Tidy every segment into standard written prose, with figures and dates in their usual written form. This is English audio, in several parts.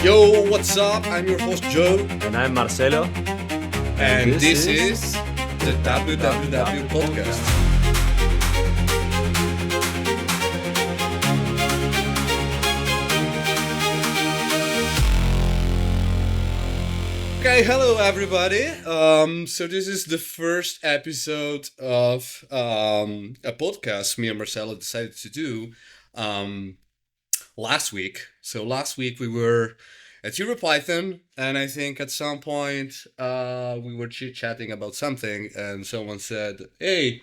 Yo, what's up? I'm your host Joe, And I'm Marcelo. and this is the WWW podcast. Okay, hello everybody. So this is the first episode of a podcast me and Marcelo decided to do last week. So last week we were at EuroPython, and I think at some point we were chit-chatting about something, and someone said, "Hey,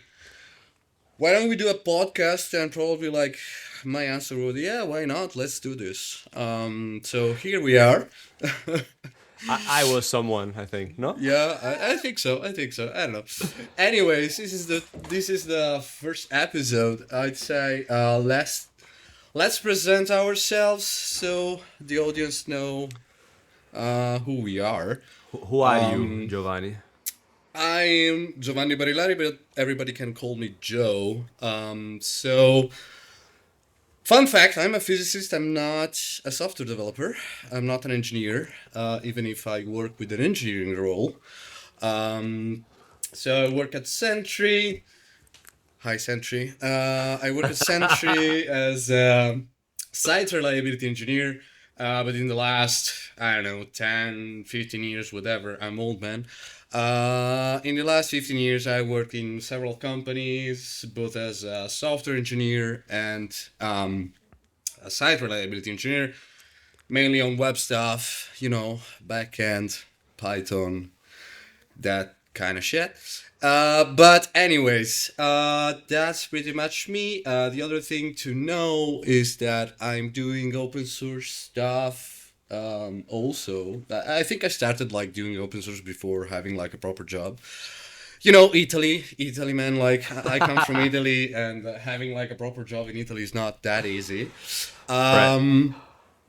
why don't we do a podcast?" And probably like my answer would, "Yeah, why not? Let's do this." So here we are. I was someone, I think, no? Yeah, I think so. I think so. I don't know. Anyways, this is the first episode. I'd say let's present ourselves so the audience know who we are. Who are you, Giovanni? I'm Giovanni Barilari, but everybody can call me Joe. So fun fact: I'm a physicist. I'm not a software developer. I'm not an engineer, even if I work with an engineering role. So I work at Sentry. Hi, Sentry. I work at Sentry as a site reliability engineer. But in the last, I don't know, 10, 15 years, whatever, I'm old man. In the last 15 years, I worked in several companies, both as a software engineer and a site reliability engineer, mainly on web stuff, backend, Python, that kind of shit. But anyways, that's pretty much me. The other thing to know is that I'm doing open source stuff. Also, I think I started like doing open source before having like a proper job. Italy, man. Like I come from Italy, and having like a proper job in Italy is not that easy. Right.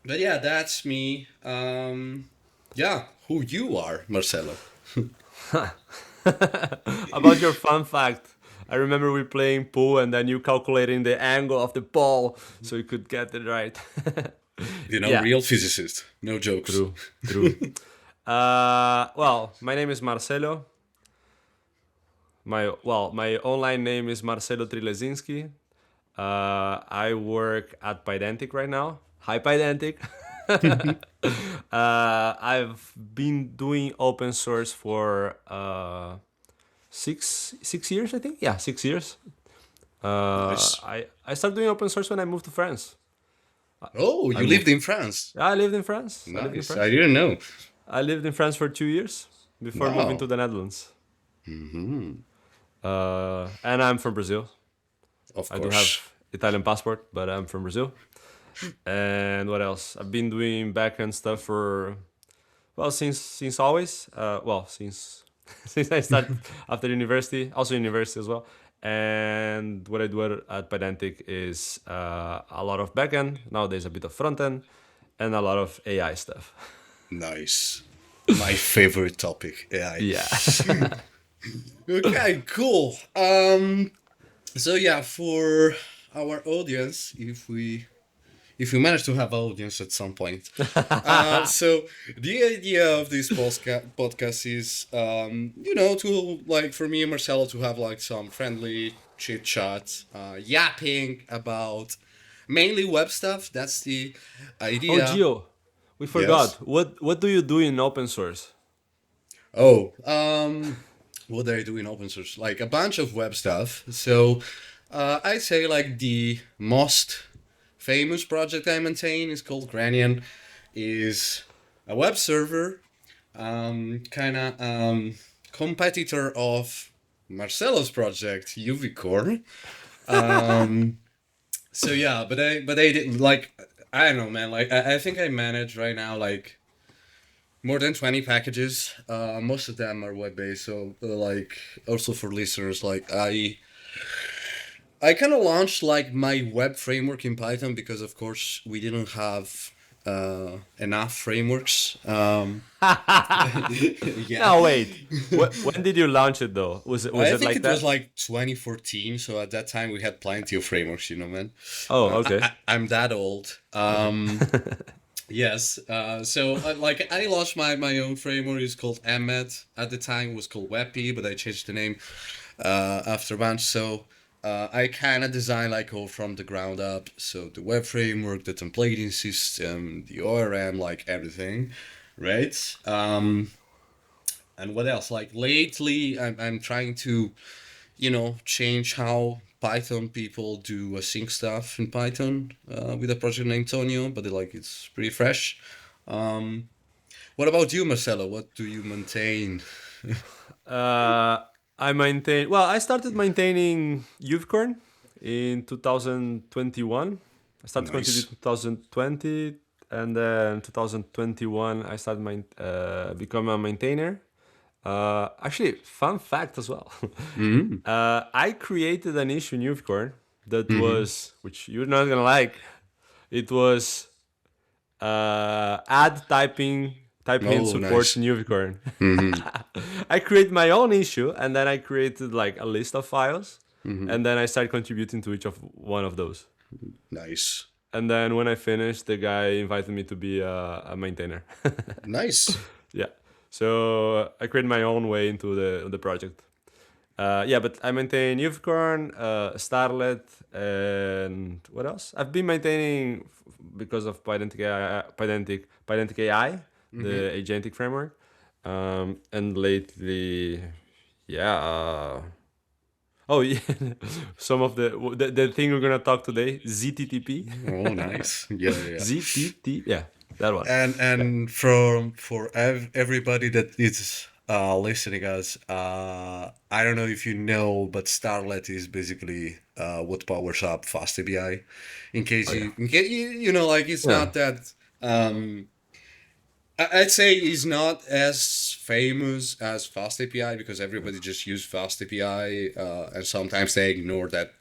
But yeah, that's me. Yeah, who you are, Marcelo? About your fun fact, I remember we playing pool and then you calculating the angle of the ball so you could get it right. Yeah. Real physicist, no jokes. True. Well, my name is Marcelo. My online name is Marcelo Trilezinski. I work at Pydantic right now. Hi, Pydantic. I've been doing open source for 6 years, I think. Yeah, 6 years. Nice. I started doing open source when I moved to France. Oh, you lived in France. I lived in France. Nice. I didn't know. I lived in France for 2 years before Wow. moving to the Netherlands. And I'm from Brazil. Of I do course. have Italian passport, but I'm from Brazil. And what else? I've been doing backend stuff for since always. Since since I started after university, also university as well. And what I do at Pydantic is a lot of backend nowadays, a bit of front end, and a lot of AI stuff. Nice. My favorite topic, AI. Yeah. Okay, cool. So yeah, for our audience, if we manage to have audience at some point. So the idea of this podcast is, to like for me and Marcelo to have like some friendly chit chat, yapping about mainly web stuff. That's the idea. Oh, Gio, we forgot. What do you do in open source? Oh, what do I do in open source? Like a bunch of web stuff. So I'd say like the most famous project I maintain is called Granian. Is a web server, kind of competitor of Marcelo's project UVcorn. So yeah, but I didn't like. I don't know, man. Like I think I manage right now like more than 20 packages. Most of them are web based. So like also for listeners, like I kind of launched like my web framework in Python because of course we didn't have enough frameworks. Yeah. No, wait. When did you launch it though? Was I it think like it that? was like 2014, so at that time we had plenty of frameworks, man. Oh, okay. I'm that old. Yes. Like I launched my own framework. It's called Emmet. At the time, it was called WebP, but I changed the name after a bunch. I kind of design like all from the ground up. So the web framework, the templating system, the ORM, like everything, right? And what else? Like lately, I'm trying to change how Python people do async stuff in Python with a project named Tonio, but it's pretty fresh. Um, what about you, Marcelo? What do you maintain? Uh, I maintain. Well, I started maintaining Uvecorn in 2021. I started Nice. contributing 2020, and then 2021 I started become a maintainer. Actually, fun fact as well. Mm-hmm. I created an issue in Uvecorn that Mm-hmm. was, which you're not gonna like. It was add type hint Oh, support in nice. Uvicorn. Mm-hmm. I create my own issue and then I created like a list of files Mm-hmm. and then I started contributing to each of one of those. Nice. And then when I finished, the guy invited me to be a maintainer. Nice. Yeah. So I created my own way into the project. Yeah, but I maintain Uvecorn, Starlet, and what else? I've been maintaining because of Pydantic AI, Mm-hmm. the agentic framework, and lately, yeah. Oh yeah, some of the thing we're gonna talk today, ZTTP, Oh, nice. Yeah, yeah. ZTT, yeah, that one. Yeah, And for everybody that is listening us, I don't know if you know, but Starlet is basically what powers up Fast API. oh yeah, In case you know, like it's yeah, not that. I'd say it's not as famous as Fast API because everybody just use Fast API, and sometimes they ignore that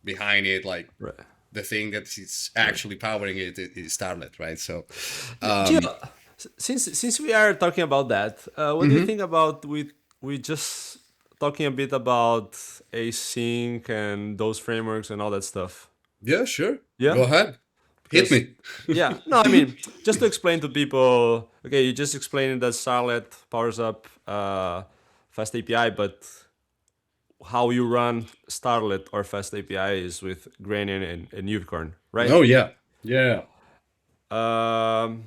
behind it, like right, the thing that is right. actually powering it is Starlet, right? Gio, Um, since we are talking about that, what do you mhm. think about we just talking a bit about async and those frameworks and all that stuff? Yeah, sure. Yeah, Go ahead. Hit because me. yeah, no, I mean just to explain to people. Okay, you just explained that Starlet powers up Fast API, but how you run Starlet or Fast API is with Granian and Unicorn, right? Oh yeah. Yeah. Um,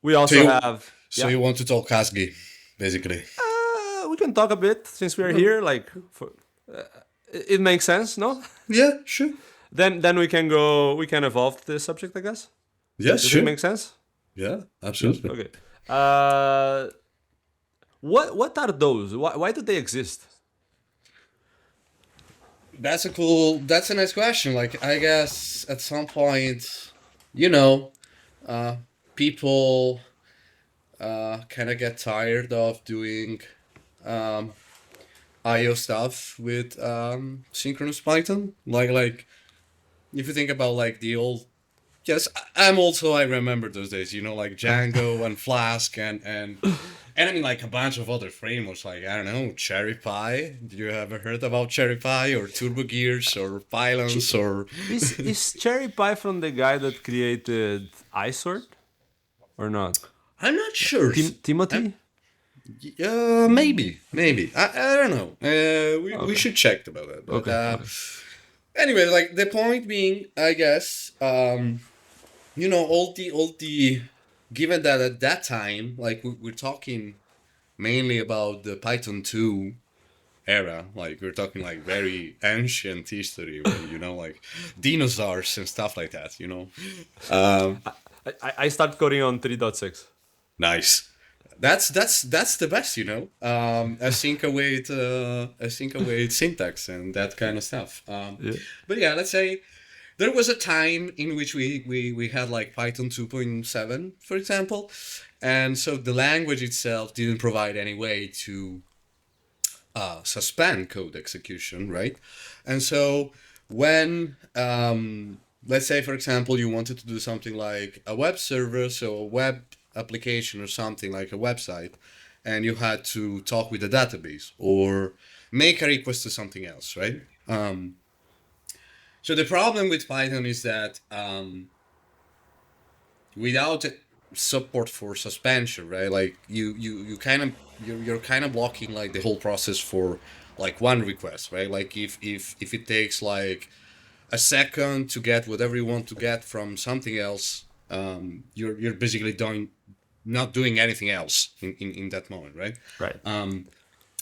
we So also you have so yeah. you want to talk Husky, basically. We can talk a bit since we're Oh, here. Like, it makes sense, no? yeah, sure. Then we can go. We can evolve the subject, I guess. Yes, Does it sure. make sense? Yeah, Yeah. absolutely. Okay. Uh, what are those? Why do they exist? That's a nice question. Like I guess at some point, you know, uh people kind of get tired of doing um IO stuff with synchronous Python. Like if you think about like the old. Yes, I'm also. I remember those days. Like Django and Flask and I mean like a bunch of other frameworks. Like I don't know, Cherry Pie. Did you ever heard about Cherry Pie or Turbo Gears or Pylons Ch- or? is Cherry Pie from the guy that created iSort or not? I'm not sure. I'm, Timothy? maybe. I don't know. We Okay. should check about that. But Okay. Okay. anyway, like the point being, I guess, all the given that at that time, like we're talking mainly about the Python 2 era. Like we're talking like very ancient history when like dinosaurs and stuff like that. Um, I start coding on 3.6. nice. That's the best. Async await syntax and that kind of stuff. Yeah. But yeah, let's say there was a time in which we had like Python 2.7, for example, and so the language itself didn't provide any way to suspend code execution, right? And so when, let's say, for example, you wanted to do something like a web server, so a web application or something like a website, and you had to talk with a database or make a request to something else, right? So the problem with Python is that without support for suspension, right? Like you kind of you're kind of blocking like the whole process for like one request, right? Like if it takes like a second to get whatever you want to get from something else, you're basically doing not doing anything else in that moment, right? Right.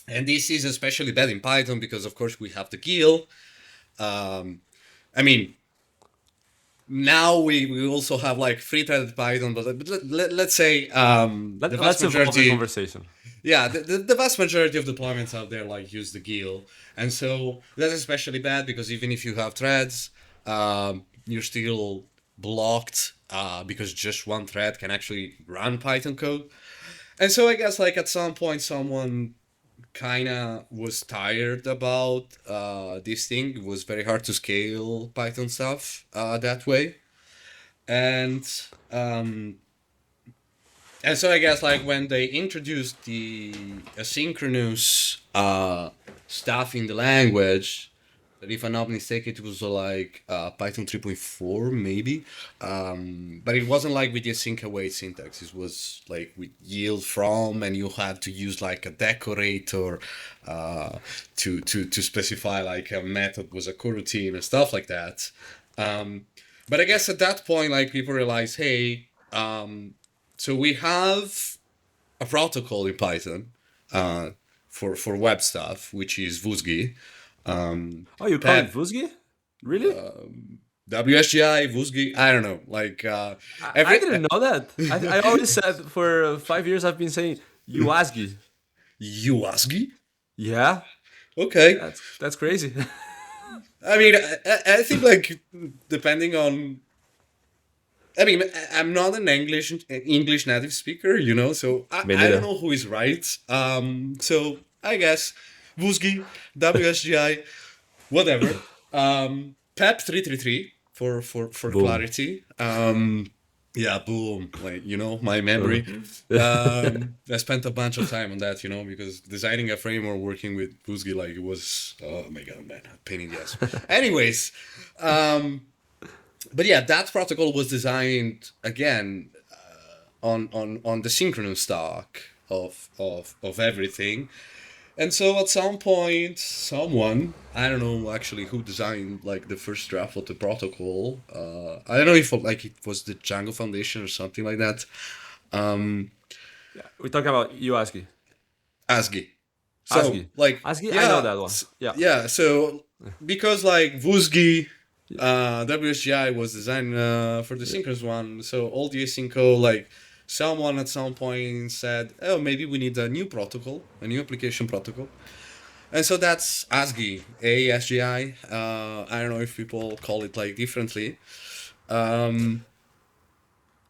And this is especially bad in Python because of course we have the GIL. I mean, now we also have like free-threaded Python, but let's say the vast Let's evolve the majority, conversation. yeah, the vast majority of deployments out there like use the GIL, and so that's especially bad because even if you have threads, you're still blocked because just one thread can actually run Python code. And so I guess like at some point someone kind of was tired about this thing. It was very hard to scale Python stuff that way, and um, and so I guess like when they introduced the asynchronous stuff in the language, that if I'm not mistaken, it was like Python 3.4 maybe, but it wasn't like with the async await syntax. It was like with yield from, and you had to use like a decorator to specify like a method was a coroutine and stuff like that. But I guess at that point, like people realized, hey, so we have a protocol in Python uh, for web stuff, which is Vuzgi. Oh, you call it Pep, Vuzgi? Really? WSGI, Vuzgi, I don't know. Like I every didn't know that. I always said for 5 years I've been saying Uasgi. UASGI. Yeah, Okay, that's crazy. I mean, I think like depending on. I mean, I'm not an English native speaker, you know, so Me I don't neither. know who is right. So I guess Vuzgi, WSGI, whatever. PEP 333 for Boom. clarity. Yeah, boom. Like, you know, my memory. I spent a bunch of time on that, you know, because designing a framework working with Vuzgi, like, it was, oh my god, man, a pain in the ass. Anyways, but yeah, that protocol was designed again on the synchronous stack of everything. And so at some point, someone, I don't know actually who designed like the first draft of the protocol. I don't know if like it was the Django Foundation or something like that. Um, Yeah, we're talking about Uasgi. ASCII. So Asgi. like Asgi, I know yeah, that one. Yeah. yeah. So because like Vuzgi, WSGI was designed for the synchronous one. So all the async like someone at some point said, oh, maybe we need a new protocol, a new application protocol. And so that's ASGI, ASGI. I don't know if people call it like differently. Um,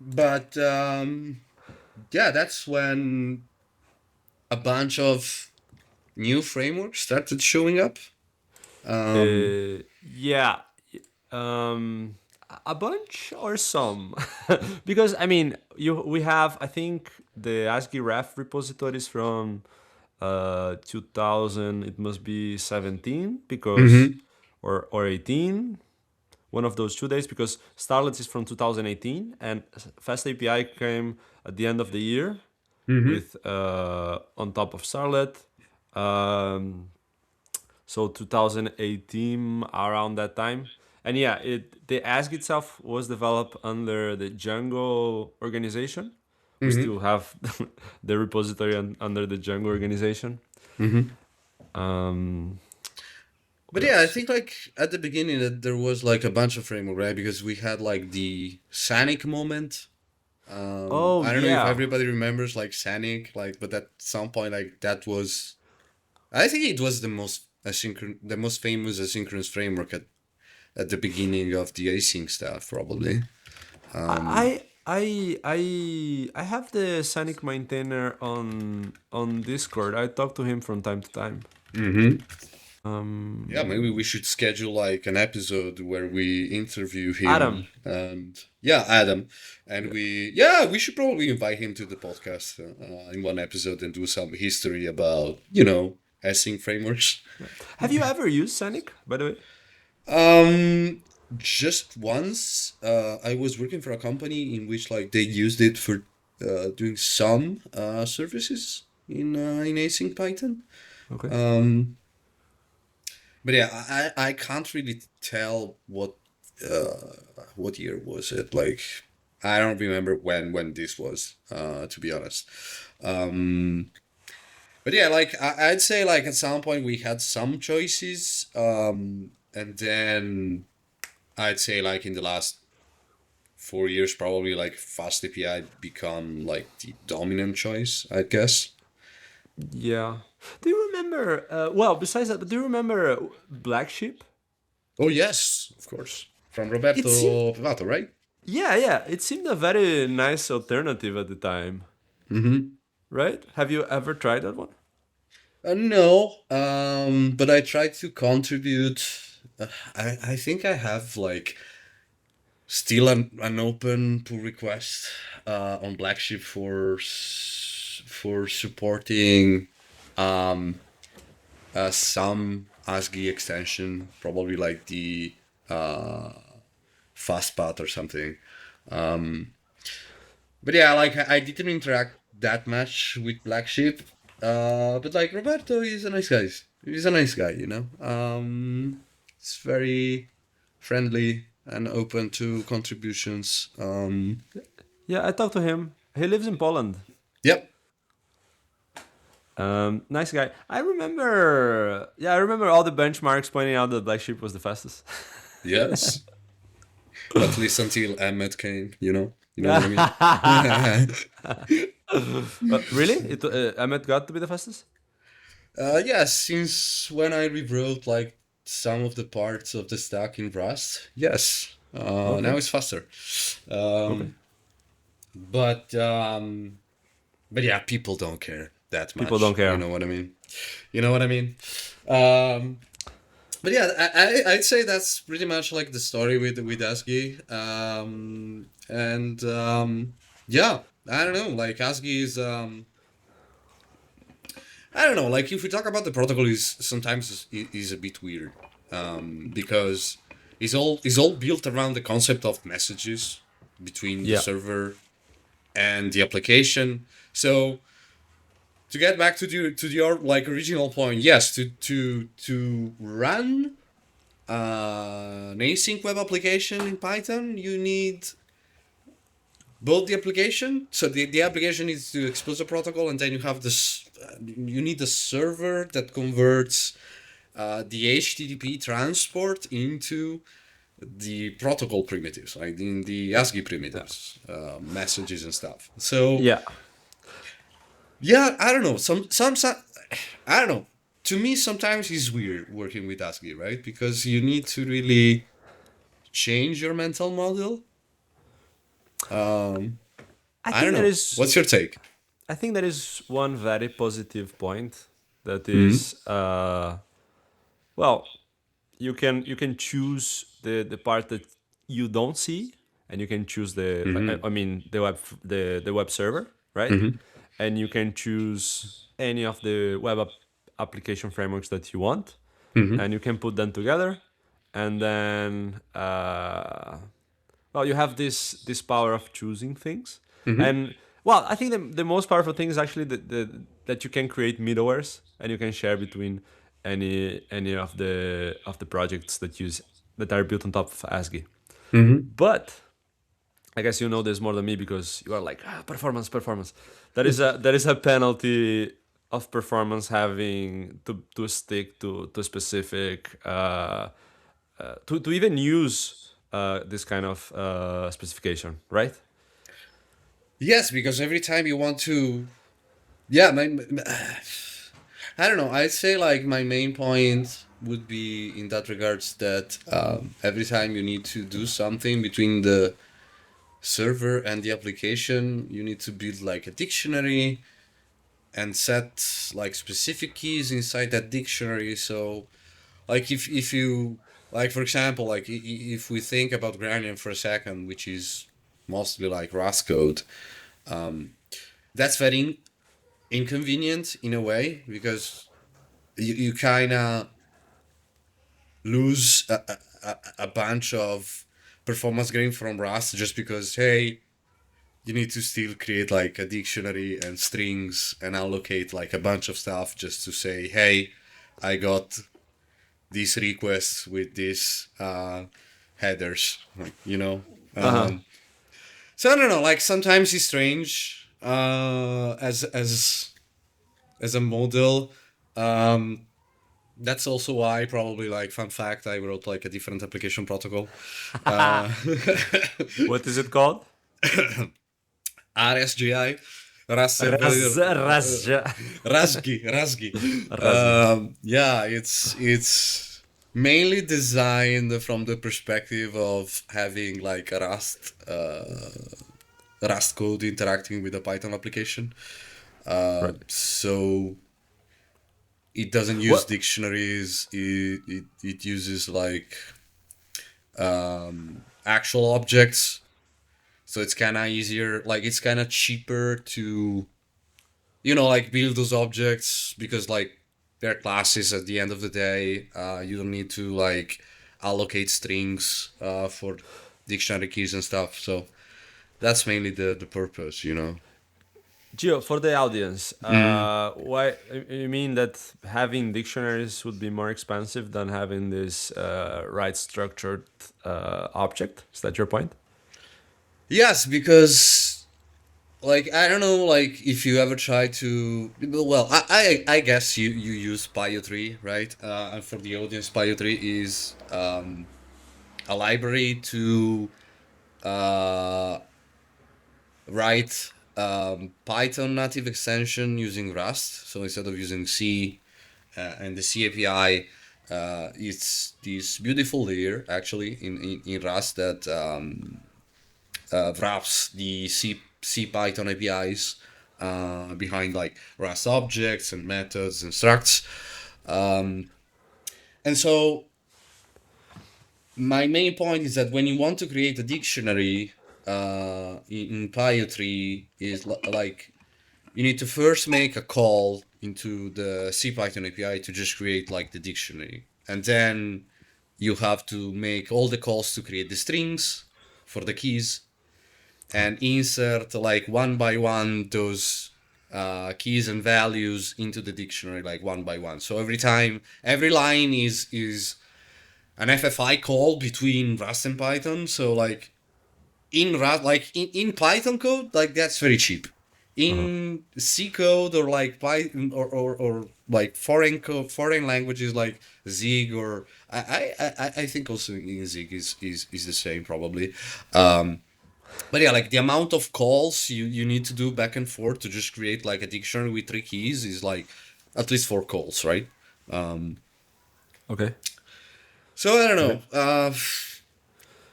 but yeah, that's when a bunch of new frameworks started showing up. Um, Yeah. Um, a bunch or some, because I mean, we have I think the ASCII ref repositories from 2000. It must be 17 because mhm, or 18. One of those 2 days because Starlet is from 2018 and Fast API came at the end of the year mhm. with on top of Starlet. Um, so 2018 around that time. And yeah, the ask itself was developed under the Django organization. We Mm-hmm. still have the repository under the Django organization. Mm-hmm. um But what yeah, I else? think like at the beginning that there was like a bunch of framework, right? Because we had like the Sanic moment. Oh I don't know if yeah. everybody remembers like Sanic, like, but at some point like that was, I think it was the most famous asynchronous framework at the beginning of the async stuff, probably. Um, I have the Sonic maintainer on Discord. I talk to him from time to time. mhm. Yeah, maybe um we should schedule like an episode where we interview him Adam. and yeah, Adam, and Yeah. we should probably invite him to the podcast in one episode and do some history about async frameworks. Yeah. Have you ever used Sonic, by the way? Um, just once, I was working for a company in which like they used it for doing some services in async Python. Okay. Um, but yeah, I can't really tell what year was it. Like I don't remember when this was. To be honest. Um, but yeah, like I'd say like at some point we had some choices. And then I'd say like in the last 4 years, probably like fast API become like the dominant choice, I guess. Yeah. Do you remember? Well, besides that, do you remember Black Sheep? Oh yes, of course. From It seemed, Roberto Pivato, right? yeah, yeah. It seemed a very nice alternative at the time, Mm-hmm. right? Have you ever tried that one? No, but I try to contribute. I think I have like still an open pull request on Black Sheep for supporting um, some ASCII extension, probably like the uh, fastpath or something. Um, but yeah, like I didn't interact that much with Black Sheep. But like Roberto is a nice guy. He's a nice guy, you know. It's very friendly and open to contributions. Yeah, I talked to him. He lives in Poland. Yep. Nice guy. I remember. Yeah, I remember all the benchmarks pointing out that Black Sheep was the fastest. Yes. At least until Ahmed came, you know. You know what I mean? Yeah. Really? Ahmed got to be the fastest? Yeah, since when I rewrote like some of the parts of the stack in Rust, yes. Now Okay. it's faster. Okay. Um, but um, but yeah, people don't care that People don't much. You care. know what I mean? You know what I mean? Um, but yeah, I'd say that's pretty much like the story with ASCII. And yeah, I don't know. Like ASCII is I don't know. Like if we talk about the protocol, is sometimes is a bit weird because it's all built around the concept of messages between the Yeah. server and the application. So to get back to your like original point, yes, to run an async web application in Python, you need both the application. So the application needs to expose a protocol, and then you have this. You need a server that converts the HTTP transport into the protocol primitives, like in the ASCII Yeah. primitives, messages and stuff. So Yeah. yeah, I don't know. Some I don't know. To me, sometimes it's weird working with ASCII, right? Because you need to really change your mental model. Um, I I don't think that know. is. What's your take? I think that is one very positive point. That Hmm. is. Well, you can choose the part that you don't see, and you can choose Hmm. I mean the web server, right? Hmm. And you can choose any of the application frameworks that you want, Hmm. and you can put them together, and then well, you have this power of choosing things. Hmm. And well, I think the most powerful thing is actually that you can create middlewares, and you can share between any of the projects that are built on top of ASCII. Hmm. But I guess you know this more than me because you are like performance, performance. That is a penalty of performance having to stick to a specific to even use this kind of specification, right? Yes, because every time you want to, yeah, I don't know. I'd say like my main point would be in that regards that every time you need to do something between the server and the application, you need to build like a dictionary and set like specific keys inside that dictionary. So like if you like for example like if we think about Granium for a second, which is mostly like Rust code, that's very inconvenient in a way because you kind of lose. a bunch of performance gain from Rust just because, hey, you need to still create like a dictionary and strings and allocate like a bunch of stuff just to say, hey, I got these requests with these headers, like, you know. Uh-huh. So I don't know. Like sometimes it's strange as a model. Um, that's also why probably like fun fact I wrote like a different application protocol. Uh, What is it called? RSGI, Ras Rasja. Rasgi. Rasga. Yeah, it's mainly designed from the perspective of having like a Rust code interacting with a Python application. Right. So it doesn't use What? dictionaries. It uses like actual objects. So it's kind of easier. Like it's kind of cheaper to like build those objects because like they're classes at the end of the day. You don't need to like allocate strings for dictionary keys and stuff. So that's mainly the purpose. Gio, for the audience, Mm. why you mean that having dictionaries would be more expensive than having this right structured object? Is that your point? Yes, because like I don't know, like if you ever try to. Well, I guess you use Pio 3, right? And for the audience, Pio 3 is a library to uh, write Python native extension using Rust. So instead of using C and the C API, it's this beautiful layer actually in Rust that wraps the C Python APIs behind like Rust objects and methods and structs. And so my main point is that when you want to create a dictionary in Pio 3 is like you need to first make a call into the CPython API to just create like the dictionary, and then you have to make all the calls to create the strings for the keys and insert like one by one those keys and values into the dictionary like one by one. So every line is an FFI call between Rust and Python. So like in Rust, like in Python code, like that's very cheap. Uh-huh. In C code or like Python or like foreign languages like Zig or I think also in Zig is the same probably. But yeah, like the amount of calls you need to do back and forth to just create like a dictionary with 3 keys is like at least 4 calls, right? Okay. So I don't Okay. know.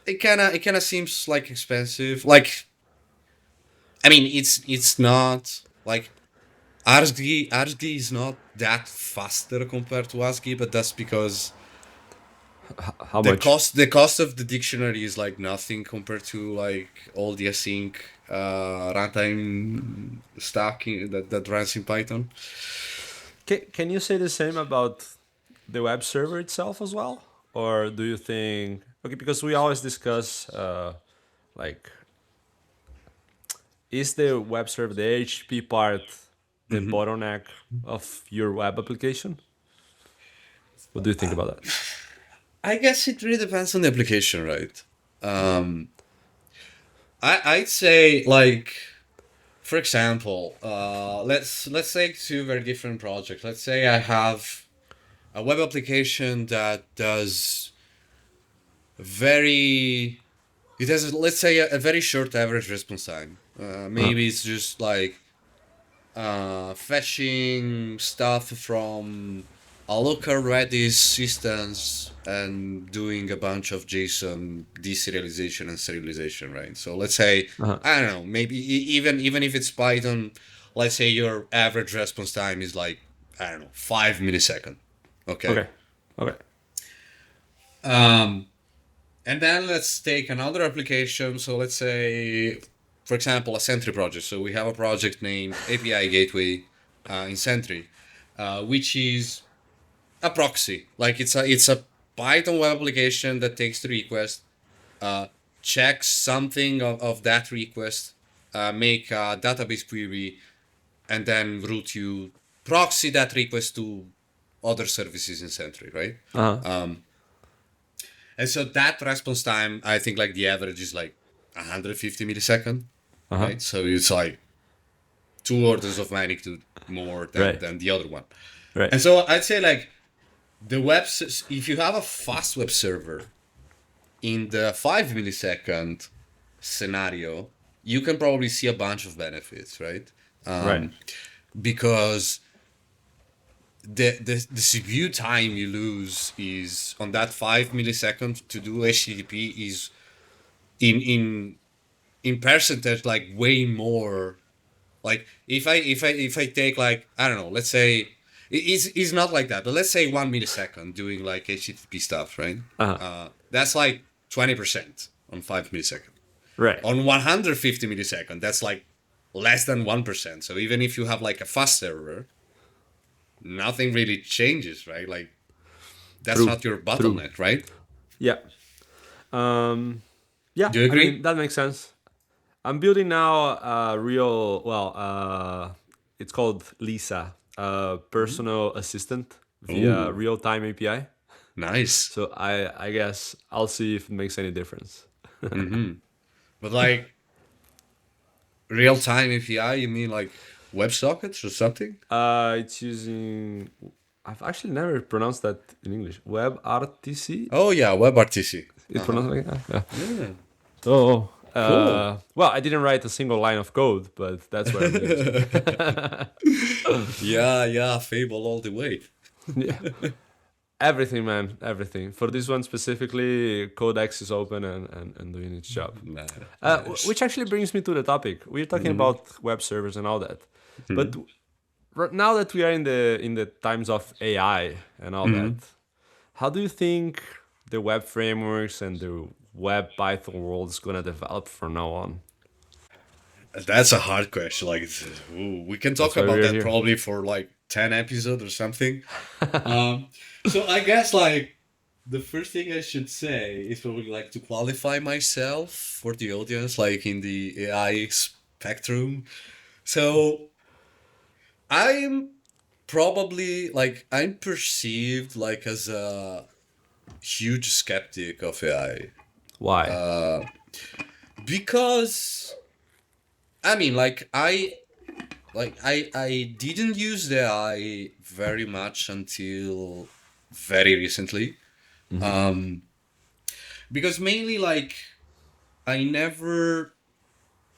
It kind of seems like expensive. Like I mean, it's not like ASCII is not that faster compared to ASCII, but that's because How the much? cost of the dictionary is like nothing compared to like all the async runtime stacking that runs in Python. Can you say the same about the web server itself as well? Or do you think, okay, because we always discuss like, is the web server, the HTTP part, the Hmm. bottleneck of your web application? What do you think about that? I guess it really depends on the application, right? Um, I'd say like, for example, let's take two very different projects. Let's say I have a web application that does very it has, let's say, a very short average response time. Uh-huh. Maybe it's just like fetching stuff from a local Redis instance and doing a bunch of JSON deserialization and serialization, right? So let's say, Uh-huh. I don't know, maybe even if it's Python, let's say your average response time is like, I don't know, 5 millisecond. Okay. Okay. Okay. Um, And then let's take another application. So let's say, for example, a Sentry project. So we have a project named API Gateway in Sentry, which is a proxy. Like it's a Python web application that takes the request, uh, checks something of that request, make a database query, and then route you proxy that request to other services in Sentry, right? Uh-huh. And so that response time, I think like the average is like 150 millisecond, Uh-huh. right? So it's like 2 orders of magnitude more Right. than the other one. Right. And so I'd say like if you have a fast web server in the 5 millisecond scenario, you can probably see a bunch of benefits, right? Right. Because the CPU time you lose is on that 5 milliseconds to do HTTP is in percentage like way more. Like if I take like I don't know, let's say it's not like that, but let's say 1 millisecond doing like HTTP stuff, right? Uh-huh. That's like 20% on 5 milliseconds. Right. On 150 millisecond, that's like less than 1%. So even if you have like a fast server, nothing really changes, right? Like that's True. not your True. bottleneck, right? Yeah. Yeah, Do you I mean agree? that makes sense. I'm building now a real it's called Lisa, personal assistant via Oh, real-time API. nice. So I guess I'll see if it makes any difference. But like real time API, you mean like WebSockets or something? It's using. I've actually never pronounced that in English. WebRTC. Oh yeah, WebRTC. It's pronounced like that. Yeah. Yeah, Oh. cool. Well, I didn't write a single line of code, but that's what I'm using. Yeah, Fable all the way. Yeah. Everything, man. Everything. For this one specifically, Codex is open and doing its job. Nice. Which actually brings me to the topic. We're talking about web servers and all that. But now that we are in the times of AI and all that, how do you think the web frameworks and the web Python world is gonna develop from now on? That's a hard question. Like, we can That's talk why about we're that here. probably for like 10 episodes or something. Um, so I guess like the first thing I should say is probably like to qualify myself for the audience, like in the AI spectrum. So I'm probably like I'm perceived like as a huge skeptic of AI Why? because I mean I didn't use the AI very much until very recently. Because mainly like I never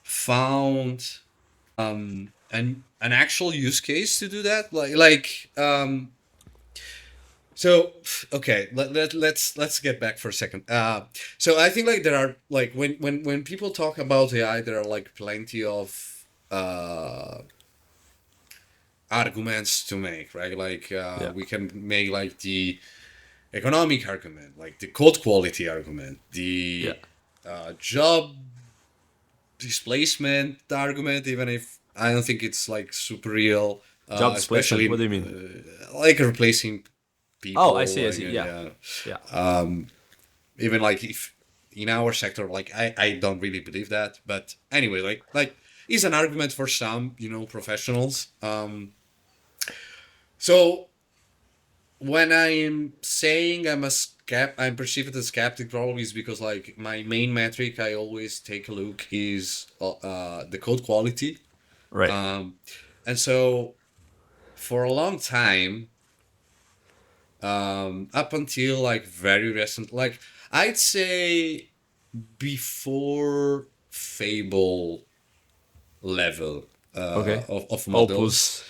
found an actual use case to do that. So okay, let's get back for a second. So I think like there are like when people talk about AI, there are like plenty of arguments to make, right? Like Yeah. we can make like the economic argument, like the code quality argument, Yeah. the job displacement argument, even if I don't think it's like super real, Job displacement. What especially do you mean? like replacing Oh, I people, see. I like see. Yeah. yeah, Yeah. even like if in our sector, like I don't really believe that, but anyway, like is an argument for some professionals. So when I'm saying I'm perceived as skeptic probably is because like my main metric I always take a look is the code quality. Right. And so for a long time, up until like very recent, like I'd say before Fable level Okay. of models. Opus.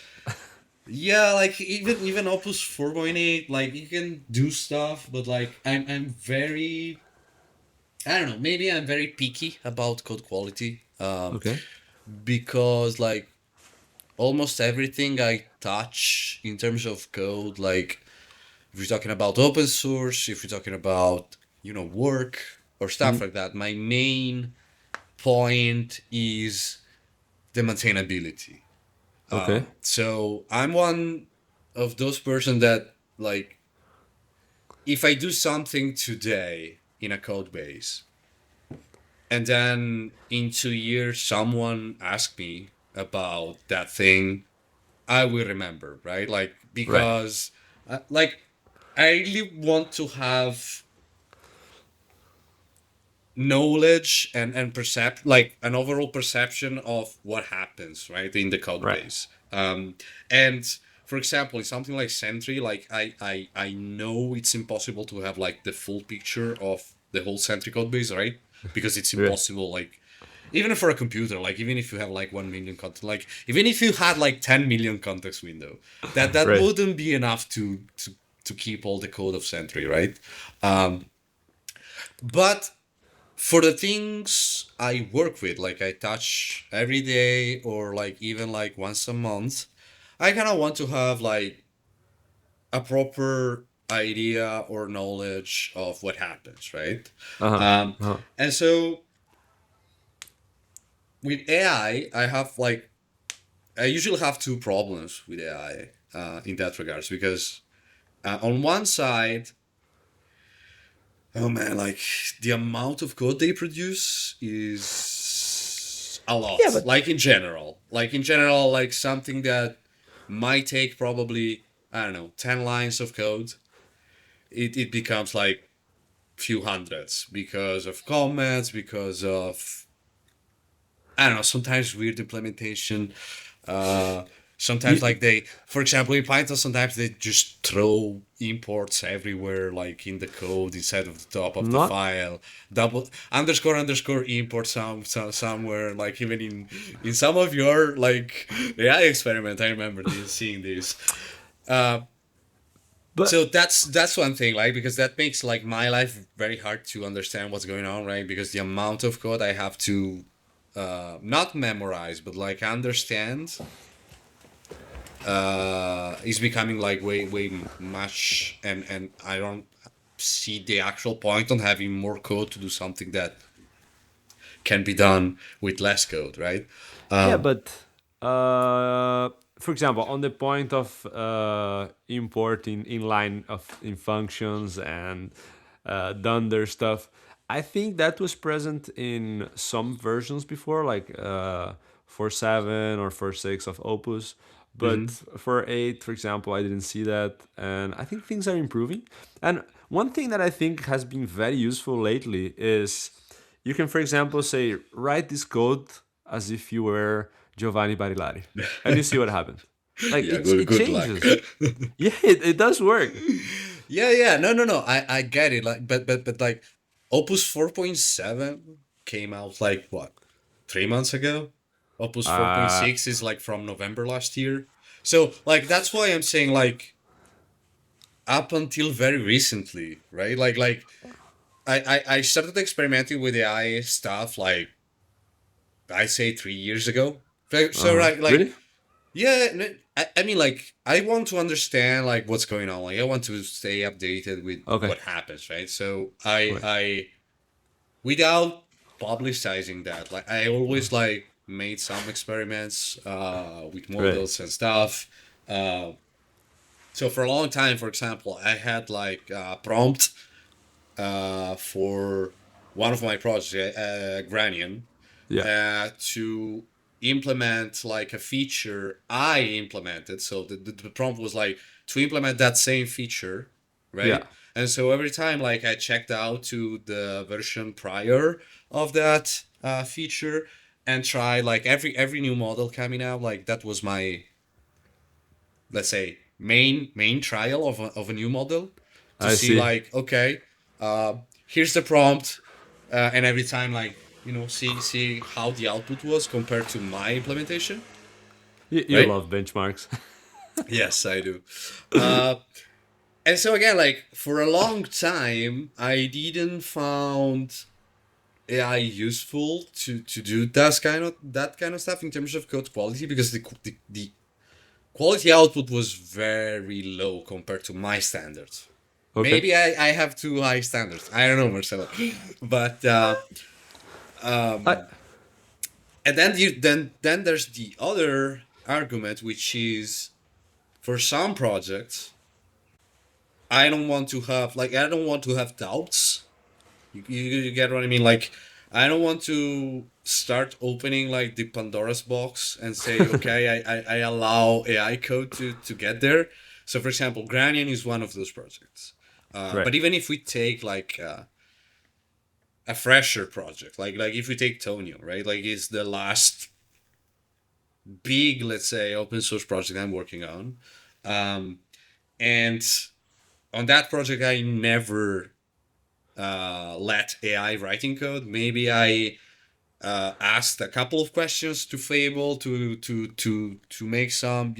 Yeah, like even Opus 4.8, like you can do stuff, but like I'm very I don't know, maybe I'm very picky about code quality. Okay. Because like almost everything I touch in terms of code, like if you're talking about open source, if you're talking about, work or stuff like that, my main point is the maintainability. Okay. So I'm one of those person that like if I do something today in a code base, and then in 2 years someone asks me about that thing, I will remember, right? Like, Right. because like I really want to have knowledge and percep like an overall perception of what happens, right, in the code Right. base. And for example, in something like Sentry, like I know it's impossible to have like the full picture of the whole Sentry code base, right? Because it's Yeah. impossible, like even for a computer, like even if you have like 1 million context, like even if you had like 10 million context window, that Right. wouldn't be enough to keep all the code of Sentry, right? But for the things I work with, like I touch every day or like even like once a month, I kind of want to have like a proper idea or knowledge of what happens, right? Uh-huh. Um, Uh-huh. and so with AI, I have like I usually have two problems with AI in that regards, because on one side, oh man, like the amount of code they produce is a Yeah, lot. but Like in general, like something that might take probably, I don't know, 10 lines of code, it becomes like few hundreds because of comments, because of, I don't know, sometimes weird implementation. Uh, Sometimes you like they, for example, in Python, sometimes they just throw imports everywhere, like in the code instead of the top of the not file. Double underscore underscore import somewhere. Like even in some of your like AI experiment, I remember this, seeing this. Uh, but so that's one thing, like, because that makes like my life very hard to understand what's going on, right? Because the amount of code I have to not memorize but like understand is becoming like way much, and I don't see the actual point on having more code to do something that can be done with less code, right? yeah, um but for example, on the point of importing inline of in functions and dunder stuff, I think that was present in some versions before, like 4.7 or 4.6 of Opus. But mhm. for 8, for example, I didn't see that, and I think things are improving. And one thing that I think has been very useful lately is you can, for example, say write this code as if you were Giovanni Barilari, and you see what happens. Like Yeah, it good luck. changes. Yeah, it does work. Yeah, no, I get it, like, but like Opus 4.7 came out like what, 3 months ago. Opus Uh, 4.6 is like from November last year. So like that's why I'm saying, like, up until very recently, right? Like I started experimenting with AI stuff like, I say 3 years ago. So like really? yeah, I mean, like, I want to understand like what's going on. Like I want to stay updated with Okay. what happens, right? So Right. I without publicizing that, like I always like made some experiments with Right. models and stuff. Uh, so for a long time, for example, I had like a prompt for one of my projects, Granian, Yeah. to implement like a feature I implemented. So the prompt was like to implement that same feature, Yeah. right? And so every time like I checked out to the version prior of that feature and tried like every new model coming out, like that was my, let's say, main trial of a new model, to I see see. like, okay, here's the prompt, and every time, like, see how the output was compared to my implementation, You right? love benchmarks. Yes, I do. And so again, like, for a long time I didn't found AI useful to do that kind of stuff in terms of code quality, because the quality output was very low compared to my standards. Okay. Maybe I have too high standards. I don't know, Marcelo. But I and then then there's the other argument, which is, for some projects, I don't want to have like I don't want to have doubts. You get what I mean? Like I don't want to start opening like the Pandora's box and say, okay, I allow AI code to get there. So for example, Granian is one of those projects. Right. But even if we take like a fresher project, like if we take Tonio, right? Like it's the last big, let's say, open source project I'm working on. Um, and on that project, I never let AI writing code. Maybe I asked a couple of questions to Fable to make some,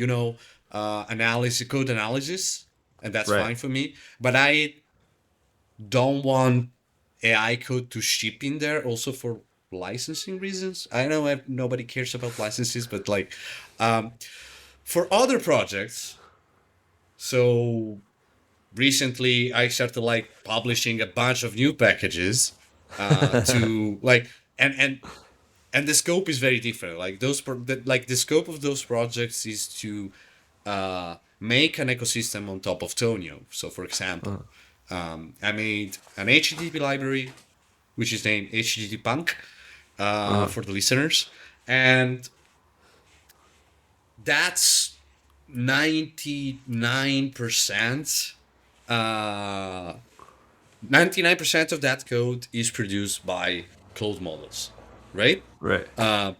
analysis, code analysis, and that's Right. fine for me. But I don't want AI code to ship in there also for licensing reasons. I know nobody cares about licenses, but like um, for other projects, so recently I started like publishing a bunch of new packages to like and the scope is very different. Like like the scope of those projects is to make an ecosystem on top of Tonio. So for example, I made an HTTP library which is named HTTP Punk Uh-huh. for the listeners, and that's 99%. Uh, 99% of that code is produced by cloud models, right? Right. Uh,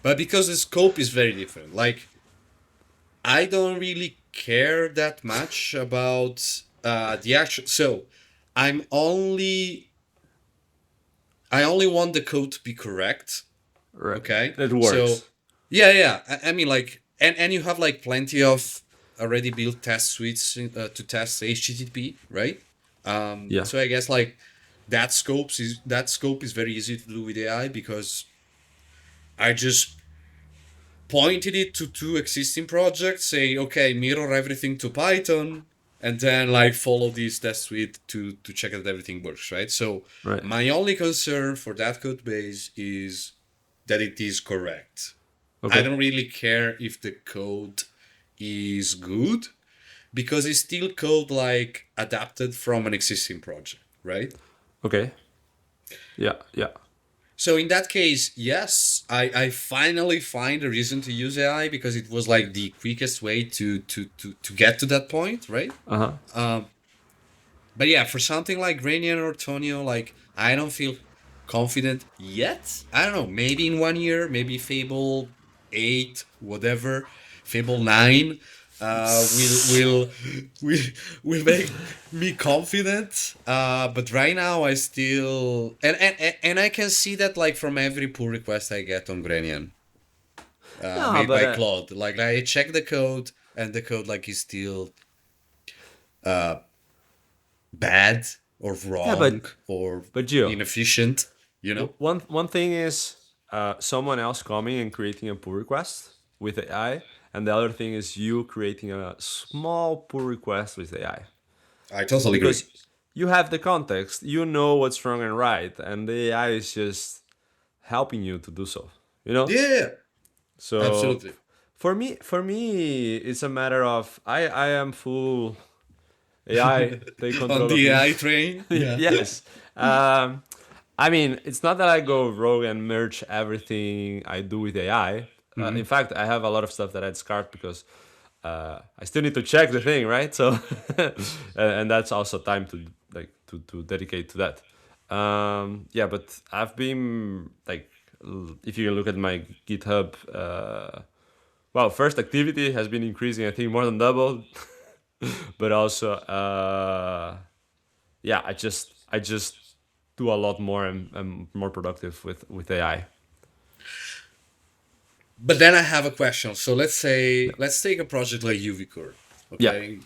but because the scope is very different, like I don't really care that much about the actual. So I'm only I only want the code to be correct. Right. Okay, It so works. yeah, yeah. I mean, like, and you have like plenty of already built test suites to test HTTP, right? Yeah. So I guess like that scope is very easy to do with AI because I just pointed it to two existing projects, say, okay, mirror everything to Python, and then like follow this test suite to check that everything works, right? So Right. my only concern for that code base is that it is correct. I Okay. don't really care if the code is good because it's still code like adapted from an existing project, right? Okay. Yeah. Yeah. So in that case, yes, I finally find a reason to use AI because it was like the quickest way to get to that point, right? Uh-huh. Um, but yeah, for something like Rainier or Tonio, like I don't feel confident yet. I don't know, maybe in 1 year, maybe Fable 8, whatever, Fable 9 will will will make me confident. But right now I still and I can see that like from every pull request I get on Grenian, No, made but by Claude. Like I check the code and the code like is still uh bad or yeah, wrong or but Gio, inefficient, you know? one thing is someone else coming and creating a pull request with AI, and the other thing is you creating a small pull request with AI. I totally agree. Because you have the context, you know what's wrong and right, and the AI is just helping you to do so. You know. Yeah, So absolutely. for me, it's a matter of I am full AI take On control of the me. AI train, yeah. Yes. Um, I mean, it's not that I go rogue and merge everything I do with AI. In Hmm. fact, I have a lot of stuff that I discard because I still need to check the thing, right? So, and that's also time to to dedicate to that. Yeah, but I've been like, if you look at my GitHub, well, first activity has been increasing. I think more than double, but also, yeah, I just do a lot more and more productive with AI. But then I have a question. So let's take a project like UVcorn. Yeah, Okay.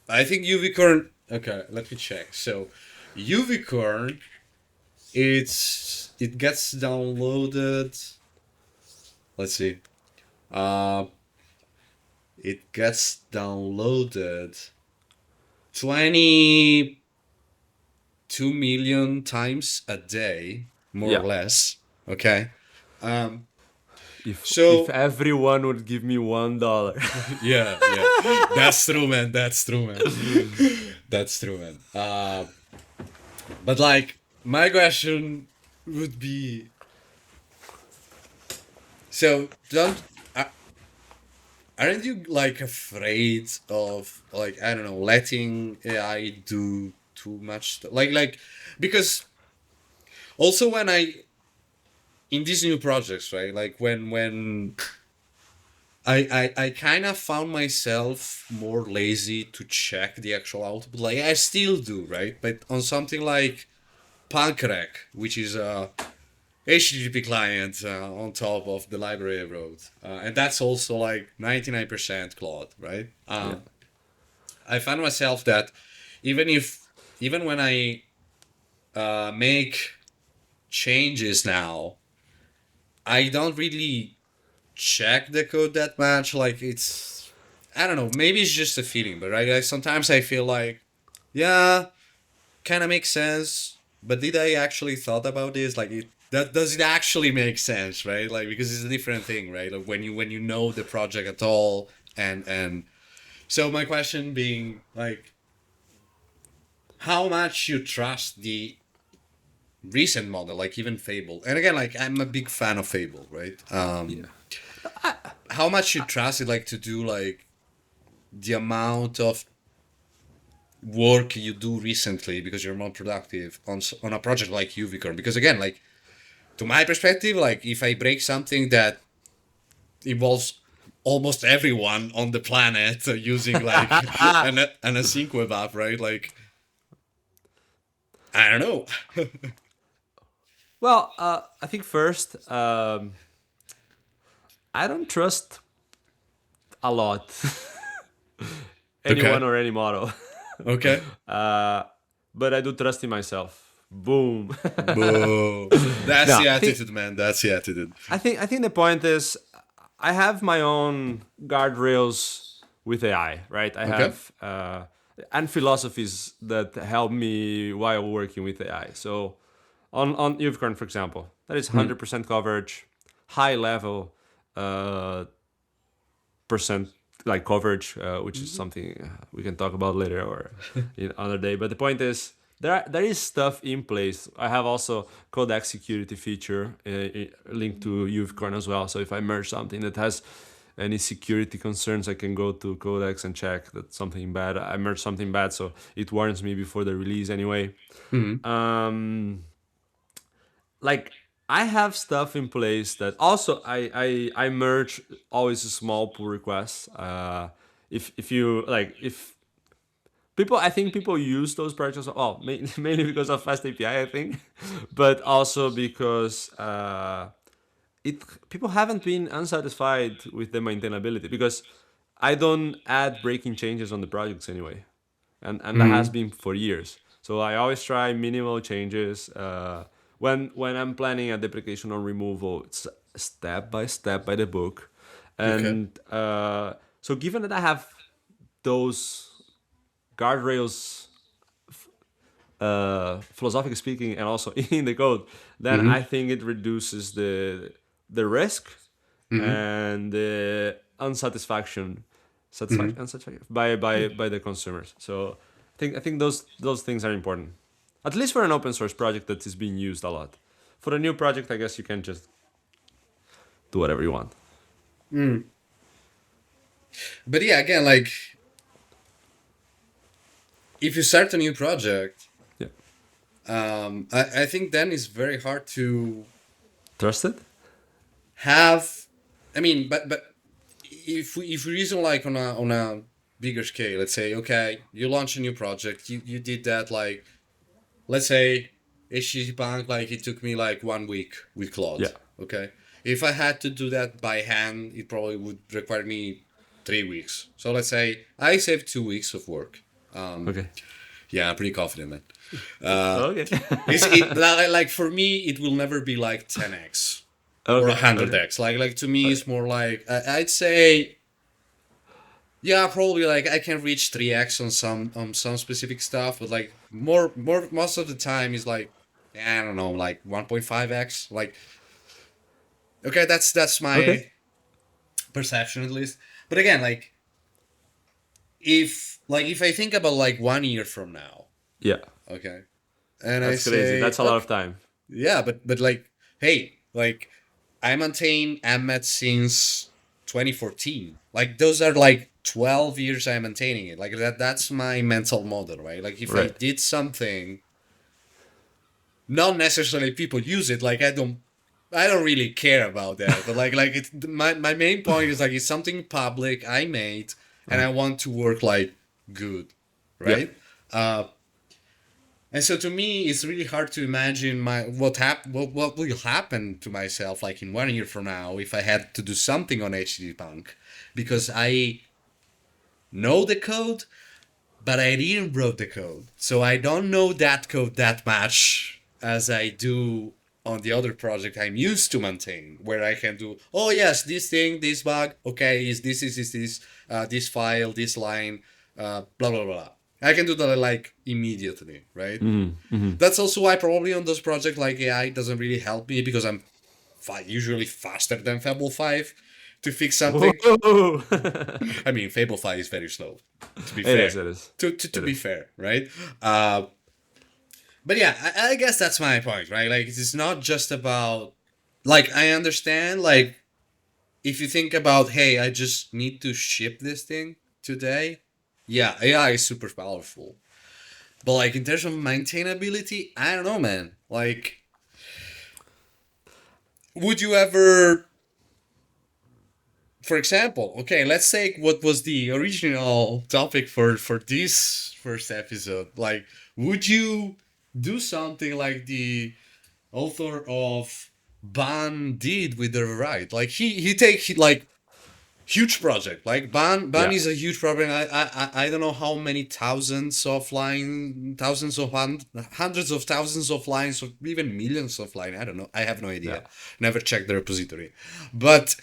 I think UVcorn, okay, let me check. So UVcorn, it gets downloaded. Let's see. Uh it gets downloaded 22 million times a day, more or yeah, less. Okay. Um, If So everyone would give me $1. yeah, that's true, man. That's true, man. That's true, man. But like my question would be, so don't aren't you like afraid of, like, I don't know, letting AI do too much stuff? Like because also when I in these new projects, right? Like when I kind of found myself more lazy to check the actual output. Like I still do, right? But on something like Pancrec, which is a HTTP client on top of the library I wrote, and that's also like 99% Claude, right? Yeah. I find myself that even if even when I make changes now, I don't really check the code that much. Like it's, I don't know, maybe it's just a feeling, but right, like sometimes I feel like, yeah, kind of makes sense, but did I actually thought about this? Like it that does it actually make sense, right? Like because it's a different thing, right? Like when you know the project at all, and so my question being like, how much you trust the recent model, like even Fable, and again, like I'm a big fan of Fable, right? Yeah. How much you trust it, like to do like the amount of work you do recently because you're more productive on a project like Uvicorn. Because again, like to my perspective, like if I break something that involves almost everyone on the planet using like an async web app, right? Like I don't know. Well, I think first, I don't trust a lot anyone Okay. or any model. Okay. uh, but I do trust in myself. Boom. Boo. That's No, the attitude, man. That's the attitude. I think the point is I have my own guardrails with AI, right? I Okay. have and philosophies that help me while working with AI. So on Uvicorn, for example, that is Mhm. 100% coverage, high level uh, percent like coverage, which is something we can talk about later or in another day. But the point is, there is stuff in place. I have also codec security feature linked to Uvicorn as well. So if I merge something that has any security concerns, I can go to codecs and check that something bad. I merged something bad, so it warns me before the release anyway. Mhm. Like I have stuff in place that also I merge always a small pull requests. If you like if people I think people use those projects mainly because of fast API I think, but also because it people haven't been unsatisfied with the maintainability because I don't add breaking changes on the projects anyway, and that has Mhm. been for years. So I always try minimal changes. When I'm planning a deprecation or removal, it's step by step by the book, Okay. and so given that I have those guardrails, philosophically speaking, and also in the code, then Mhm. I think it reduces the risk Mhm. and the unsatisfaction Mhm. unsatisfaction by the consumers. So I think those things are important, at least for an open source project that is being used a lot. For a new project, I guess you can just do whatever you want. Mm. But yeah, again, like if you start a new project, Yeah, I think then it's very hard to trusted. have. I mean, but if we reason like on a bigger scale, let's say, okay, you launch a new project, you did that like, let's say HTTP Bank, like it took me like 1 week with Claude. Yeah. Okay, if I had to do that by hand, it probably would require me 3 weeks. So let's say I saved 2 weeks of work. Um, Okay. yeah, I'm pretty confident, man. Uh, Okay. it's it like for me, it will never be like 10x or Okay. Okay. 100x. Like to me, Okay. it's more like I'd say, yeah, probably like I can reach 3x on some specific stuff, but like more most of the time is like, I don't know, like 1.5x. Like Okay, that's Okay. my perception at least. But again, if I think about like 1 year from now, Yeah, okay, and I that's crazy. say, That's a lot of okay, time. yeah, but like, hey, like I maintain Emmet since 2014. Like those are like 12 years I'm maintaining it. Like that's my mental model, right? Like if I Right. did something, not necessarily people use it, like I don't really care about that. But like it's my main point is like it's something public I made and Uh-huh. I want to work like good, Yeah. right? Uh and so to me, it's really hard to imagine what will happen to myself like in 1 year from now if I had to do something on HTTP Punk, because I know the code, but I didn't wrote the code, so I don't know that code that much as I do on the other project I'm used to maintain, where I can do, oh yes, this thing, this bug, okay, this file, this line, blah blah blah. I can do that like immediately, right? Mm-hmm. That's also why probably on those projects like AI doesn't really help me, because I'm usually faster than Fable 5 to fix something. Whoa. I mean, Fable 5 is very slow, to be It fair. is. It is. To It be is. fair, right? Uh, but yeah, I guess that's my point, right? Like, it's not just about, like, I understand, like, if you think about, hey, I just need to ship this thing today, yeah, AI is super powerful. But, like, in terms of maintainability, I don't know, man. Like, would you ever, for example, okay, let's take what was the original topic for this first episode. Like, would you do something like the author of Ban did with the right? Like like huge project. Like Ban Yeah. is a huge project. I don't know how many thousands of line, thousands of hundreds of thousands of lines, or even millions of line. I don't know. I have no Yeah. idea. Never checked the repository, but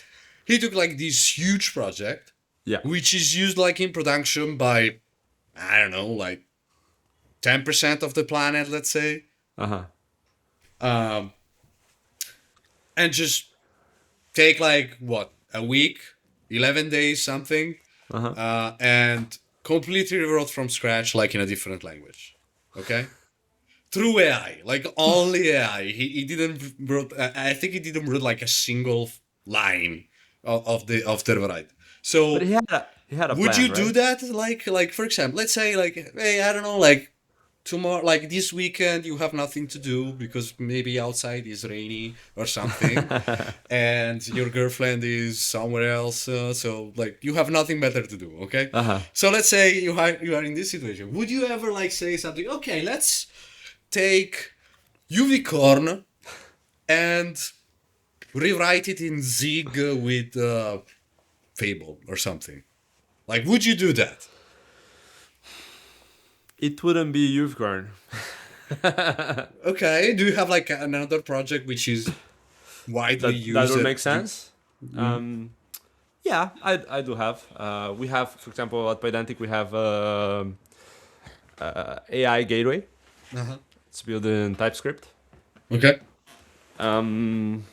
he took like this huge project, Yeah. which is used like in production by, I don't know, like 10% of the planet, let's say, Uh huh. um, and just take like what, a week, 11 days, something, Uh huh. and completely rewrote from scratch, like in a different language. Okay, through AI, like only AI. He didn't wrote. I think he didn't wrote like a single line of the right. But So he had a would plan, you do right? that? Like for example, let's say like, hey, I don't know, like tomorrow, like this weekend, you have nothing to do because maybe outside is rainy or something, and your girlfriend is somewhere else. So like you have nothing better to do. Okay, Uh huh. so let's say you are in this situation. Would you ever like say something? Okay, let's take Uvicorn and rewrite it in Zig with Fable or something. Like, would you do that? It wouldn't be Unicorn. Okay. Do you have like another project which is widely That used would that make you? sense. Um, yeah, I do have. We have, for example, at Pydantic we have AI gateway. Uh-huh. It's built in TypeScript. Okay. Um,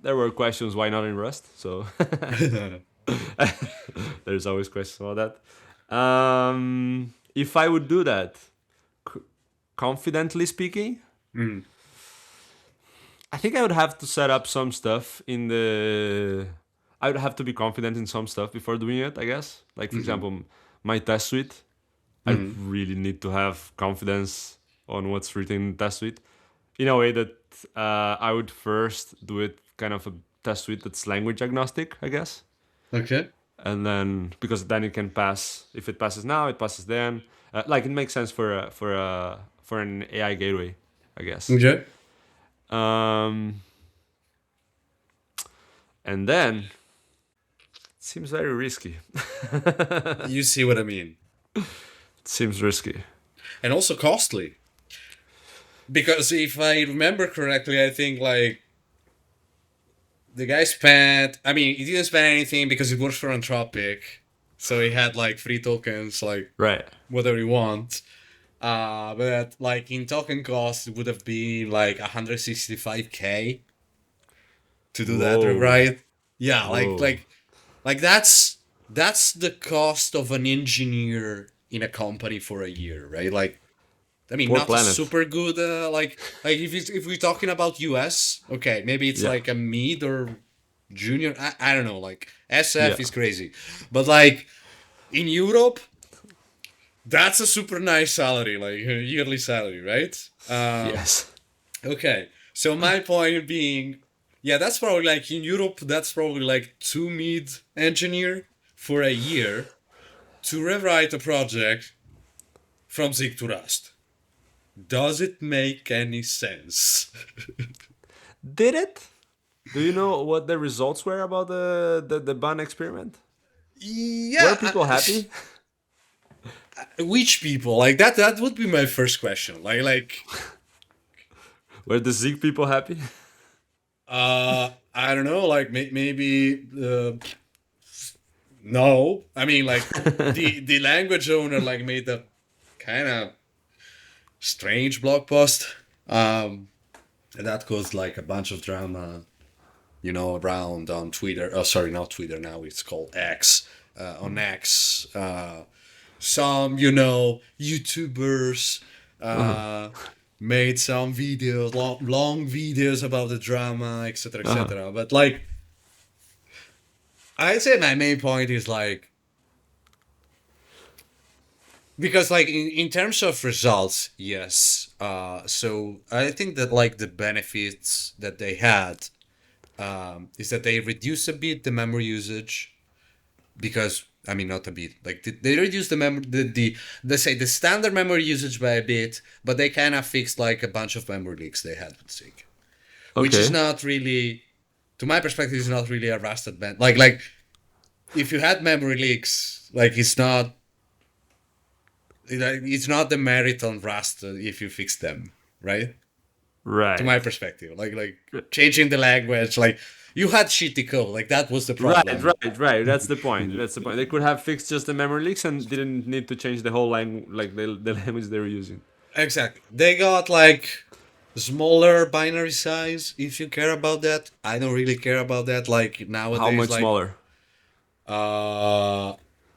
there were questions why not in Rust, so there's always questions about that. If I would do that, c- confidently speaking, Mm. I think I would have to set up some stuff in the. I would have to be confident in some stuff before doing it, I guess. Like, for Mm-hmm. example, my test suite, I Mm-hmm. really need to have confidence on what's written in the test suite in a way that I would first do it kind of a test suite that's language agnostic, I guess. Okay. And then, because then it can pass, if it passes now, it passes then. Like, it makes sense for an AI gateway, I guess. Okay. Um, and then it seems very risky. It You see what I mean? seems risky. And also costly. Because if I remember correctly, I think like the guy spent, I mean, he didn't spend anything because it works for Anthropic. So he had like free tokens, like Right. whatever you want. But like in token cost, it would have been like 165K to do that Whoa. rewrite. Yeah, Whoa. like that's the cost of an engineer in a company for a year, right? Like, I mean, Poor not a planet. super good like if we're talking about US, okay, maybe it's Yeah. like a mid or junior. I don't know. Like SF Yeah. is crazy, but like in Europe, that's a super nice salary, like a yearly salary, right? Yes. Okay. So my point being, yeah, that's probably like in Europe, that's probably like two mid engineer for a year to rewrite a project from Zig to Rust. Does it make any sense? Did it? Do you know what the results were about the ban experiment? Were Yeah. people happy? Which people? Like that would be my first question. Like Were the Zig people happy? I don't know, like maybe no. I mean, like the language owner like made a kind of strange blog post. And that caused like a bunch of drama, around on Twitter. Oh, sorry, not Twitter now. It's called X. On X, some YouTubers Uh-huh. uh, made some videos, long videos about the drama, etc., Uh-huh. etc. But like, I'd say my main point is like, because like in terms of results, yes. So I think that like the benefits that they had is that they reduce a bit the memory usage, because I mean not a bit, like they reduce the let's say the standard memory usage by a bit, but they kind of fixed like a bunch of memory leaks they had with SIG, which is Okay. not really, to my perspective, is not really a rusted band. Like if you had memory leaks, like it's not the merit on Rust if you fix them, right? To Right. my perspective, like changing the language, like you had shitty code, like that was the Right, problem. right, right. That's the point. That's the point. They could have fixed just the memory leaks and didn't need to change the whole language, like the language they were using. Exactly. They got like smaller binary size, if you care about that. I don't really care about that. Like How nowadays, much like smaller? uh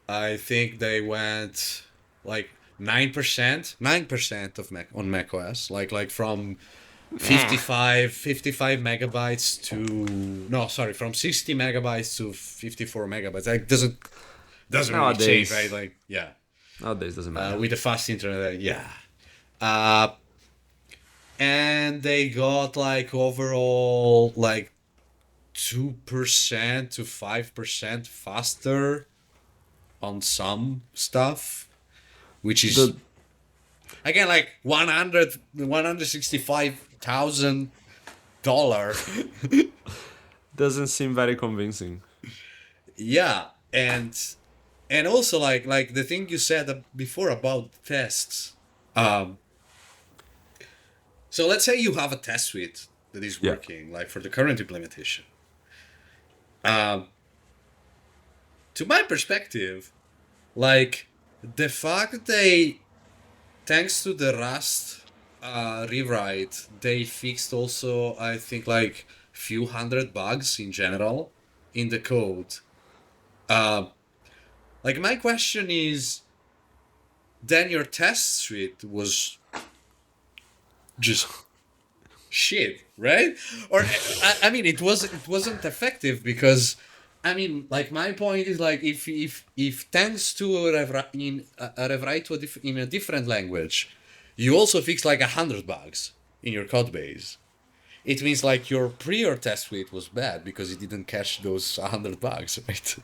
I think they went like 9% of Mac on macOS. Like from Eh. 55 megabytes to, no, sorry, from 60 megabytes to 54 megabytes. Like doesn't really change, right? Nowadays, Like, yeah. nowadays doesn't matter. With the fast internet, yeah. Uh and they got like overall like 2% to 5% faster on some stuff, which is The again like 165,000 dollar. doesn't seem very convincing. Yeah. And also like the thing you said before about tests. um so let's say you have a test suite that is Yeah. working like for the current implementation. um to my perspective, like the fact that they, thanks to the Rust rewrite, they fixed also, I think, like few hundred bugs in general in the code. Uh, like my question is, then your test suite was just shit, right? Or I mean, it wasn't effective because. I mean, like my point is like if thanks to a rewrite in a different language, you also fix like 100 bugs in your code base. It means like your prior test suite was bad because it didn't catch those 100 bugs, right?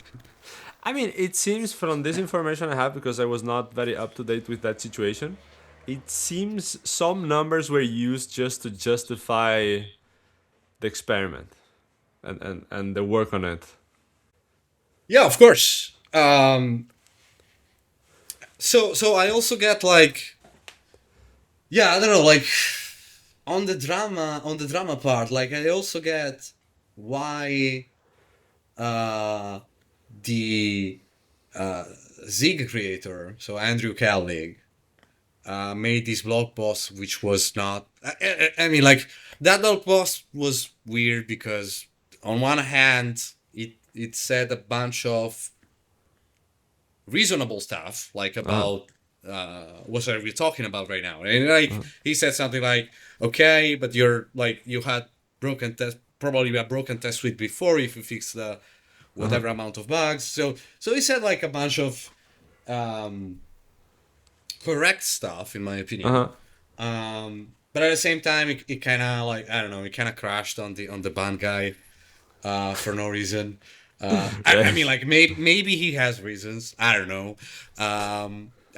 I mean, it seems from this information I have, because I was not very up to date with that situation, it seems some numbers were used just to justify the experiment and the work on it. Yeah, of course. So I also get like, yeah, I don't know, like on the drama part, like I also get why uh the uh Zig creator, so Andrew Kellig, made this blog post, which was not. I mean, like that blog post was weird because on one hand, it said a bunch of reasonable stuff, like Uh-huh. about what are we talking about right now? And like Uh-huh. he said something like, okay, but you're like you had broken test, probably a broken test suite before if you fix the Uh-huh. whatever amount of bugs. So he said like a bunch of um, correct stuff in my opinion. Uh-huh. But at the same time, it kind of like I don't know, it kind of crashed on the band guy for no reason. I Right. mean, like maybe he has reasons. I don't know.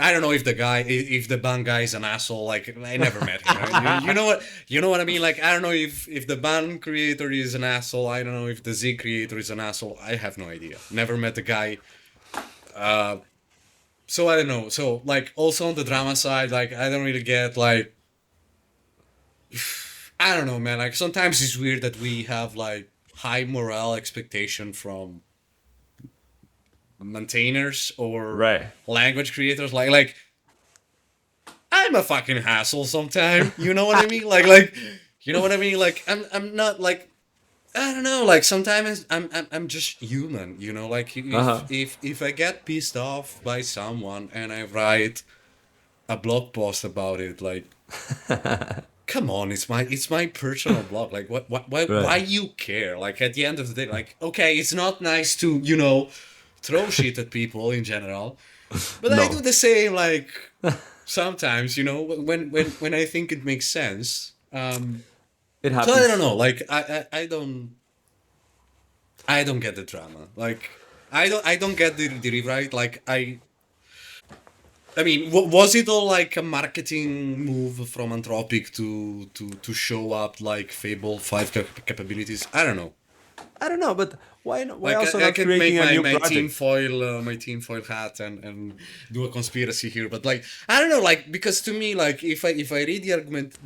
I don't know if the guy, if the band guy is an asshole. Like I never met him. Right? You know what I mean. Like I don't know if the band creator is an asshole. I don't know if the Z creator is an asshole. I have no idea. Never met the guy. Uh, so I don't know. So like also on the drama side, like I don't really get like I don't know, man. Like sometimes it's weird that we have like high morale expectation from maintainers or Right. language creators. Like I'm a fucking hassle sometime. You know what I mean? Like you know what I mean? Like I'm not like I don't know. Like sometimes I'm just human. You know, like Uh-huh. if I get pissed off by someone and I write a blog post about it, like come on, it's my personal blog. Like what Right. why you care? Like at the end of the day, like okay, it's not nice to throw shit at people in general, but I do No. the same like sometimes, when I think it makes sense. It So I don't happens. know. Like I don't get the drama. Like I don't get the rewrite. Like I mean, was it all like a marketing move from Anthropic to show up like Fable 5 capabilities? I don't know. I don't know, but why Like also I not can make creating a new my project? team foil hat and do a conspiracy here, but like I don't know, like because to me, like if I read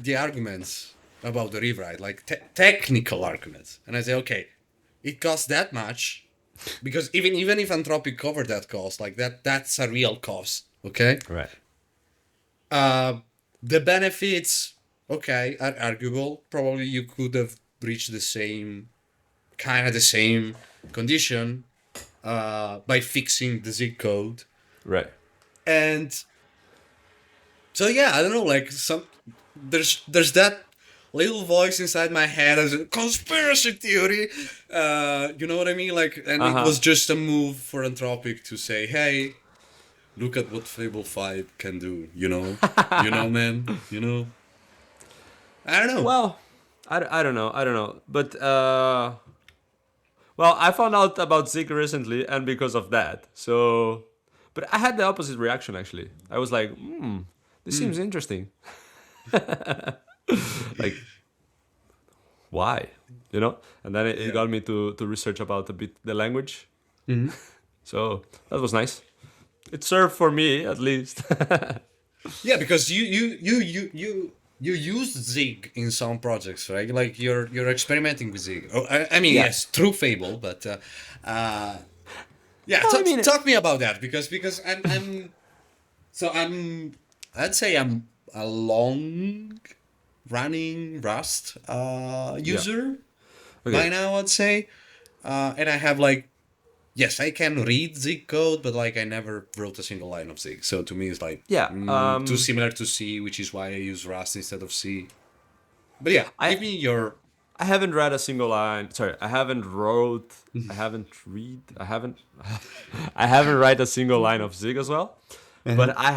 the arguments about the rewrite, like technical arguments, and I say okay, it costs that much because even if Anthropic covered that cost, like that's a real cost, okay. Right. Uh, the benefits, okay, are arguable. Probably you could have reached the same kind of the same condition by fixing the zip code. Right. And so yeah, I don't know, like there's that little voice inside my head as a conspiracy theory. You know what I mean? Like, and it Uh-huh. was just a move for Anthropic to say, hey, look at what Fable 5 can do. Man. I don't know. Well, I don't know. I don't know. But well, I found out about Zig recently, and because of that. So, but I had the opposite reaction actually. I was like, this seems Mm. interesting. Like, why? And then it Yeah. got me to research about a bit the language. Mhm. So that was nice. It served for me at least. Yeah, because you use Zig in some projects, right? Like you're experimenting with Zig. Oh, I mean, Yeah. yes, through Fable, but uh, yeah, Well, I mean, talk me about that because I'm I'd say I'm a long running Rust yeah. user by Okay. now. I'd say, and I have like yes, I can read Zig code, but like I never wrote a single line of Zig. So to me, it's like Yeah. too similar to C, which is why I use Rust instead of C. But yeah, I give me your. I haven't read a single line. Sorry, I haven't wrote. I haven't read. I haven't. I haven't write a single line of Zig as well. Uh-huh. But I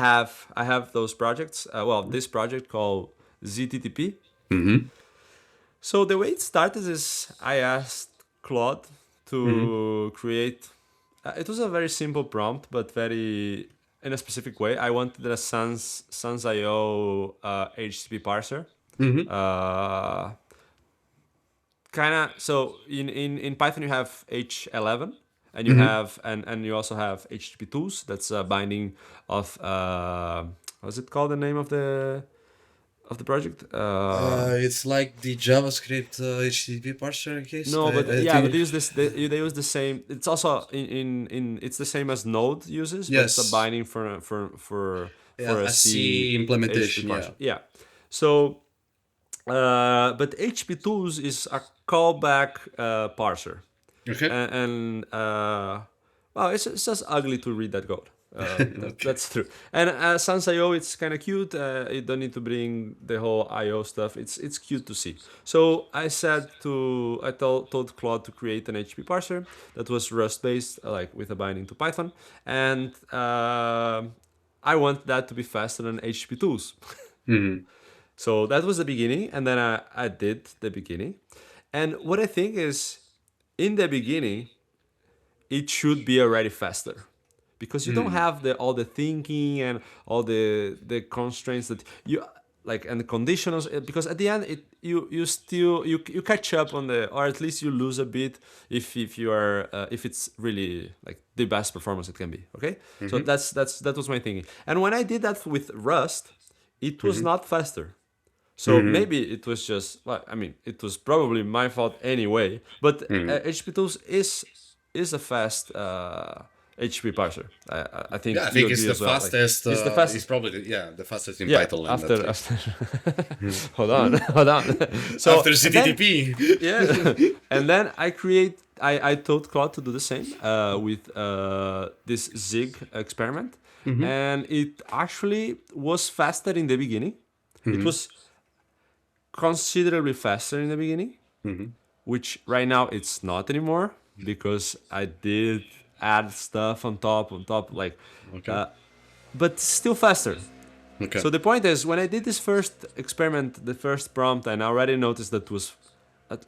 have those projects. Well, this project called ZTTP. Mm-hmm. So the way it started is I asked Claude Mm-hmm. to create. It was a very simple prompt, but very in a specific way. I wanted a Sans.io HTTP parser. Mm-hmm. Uh, kind of so in Python you have H11 and you Mm-hmm. have and you also have HTTP tools. That's a binding of what's it called, the name of the project. It's like the JavaScript HTTP parser, I guess. No, but I yeah, but think they use they use the same. It's also in it's the same as Node uses, but it's a yes, binding for yeah, a a C C HTTP implementation. parser. Yeah. Yeah. So But HP Tools is a callback parser, Okay. and well, it's just ugly to read that code. Okay. That's true. And Sans IO, it's kind of cute. You don't need to bring the whole IO stuff. It's cute to see. So I told Claude to create an HP parser that was Rust based, like with a binding to Python, and I want that to be faster than HP Tools. Hmm. So that was the beginning, and then I did the beginning. And what I think is, in the beginning, it should be already faster, because you don't have the all the thinking and all the constraints that you like, and the conditionals. Because at the end, you still you catch up on the, or at least you lose a bit if you are if it's really like the best performance it can be. Okay, so that was my thinking. And when I did that with Rust, it was not faster. So maybe it was just, well, I mean, it was probably my fault anyway. But HP Tools is a fast HP parser. I Yeah, think I you think it's agree the as well. Like, fastest. it's the It's fastest. probably the fastest in Yeah. Python land, at After, least. hold on, hold on. So After and then, CTTP. yeah, and then I told Claude to do the same with this Zig experiment, and it actually was faster in the beginning. It was considerably faster in the beginning, which right now it's not anymore, because I did add stuff on top, like, Okay. but still faster. Okay. So the point is, when I did this first experiment, the first prompt, and I already noticed that was,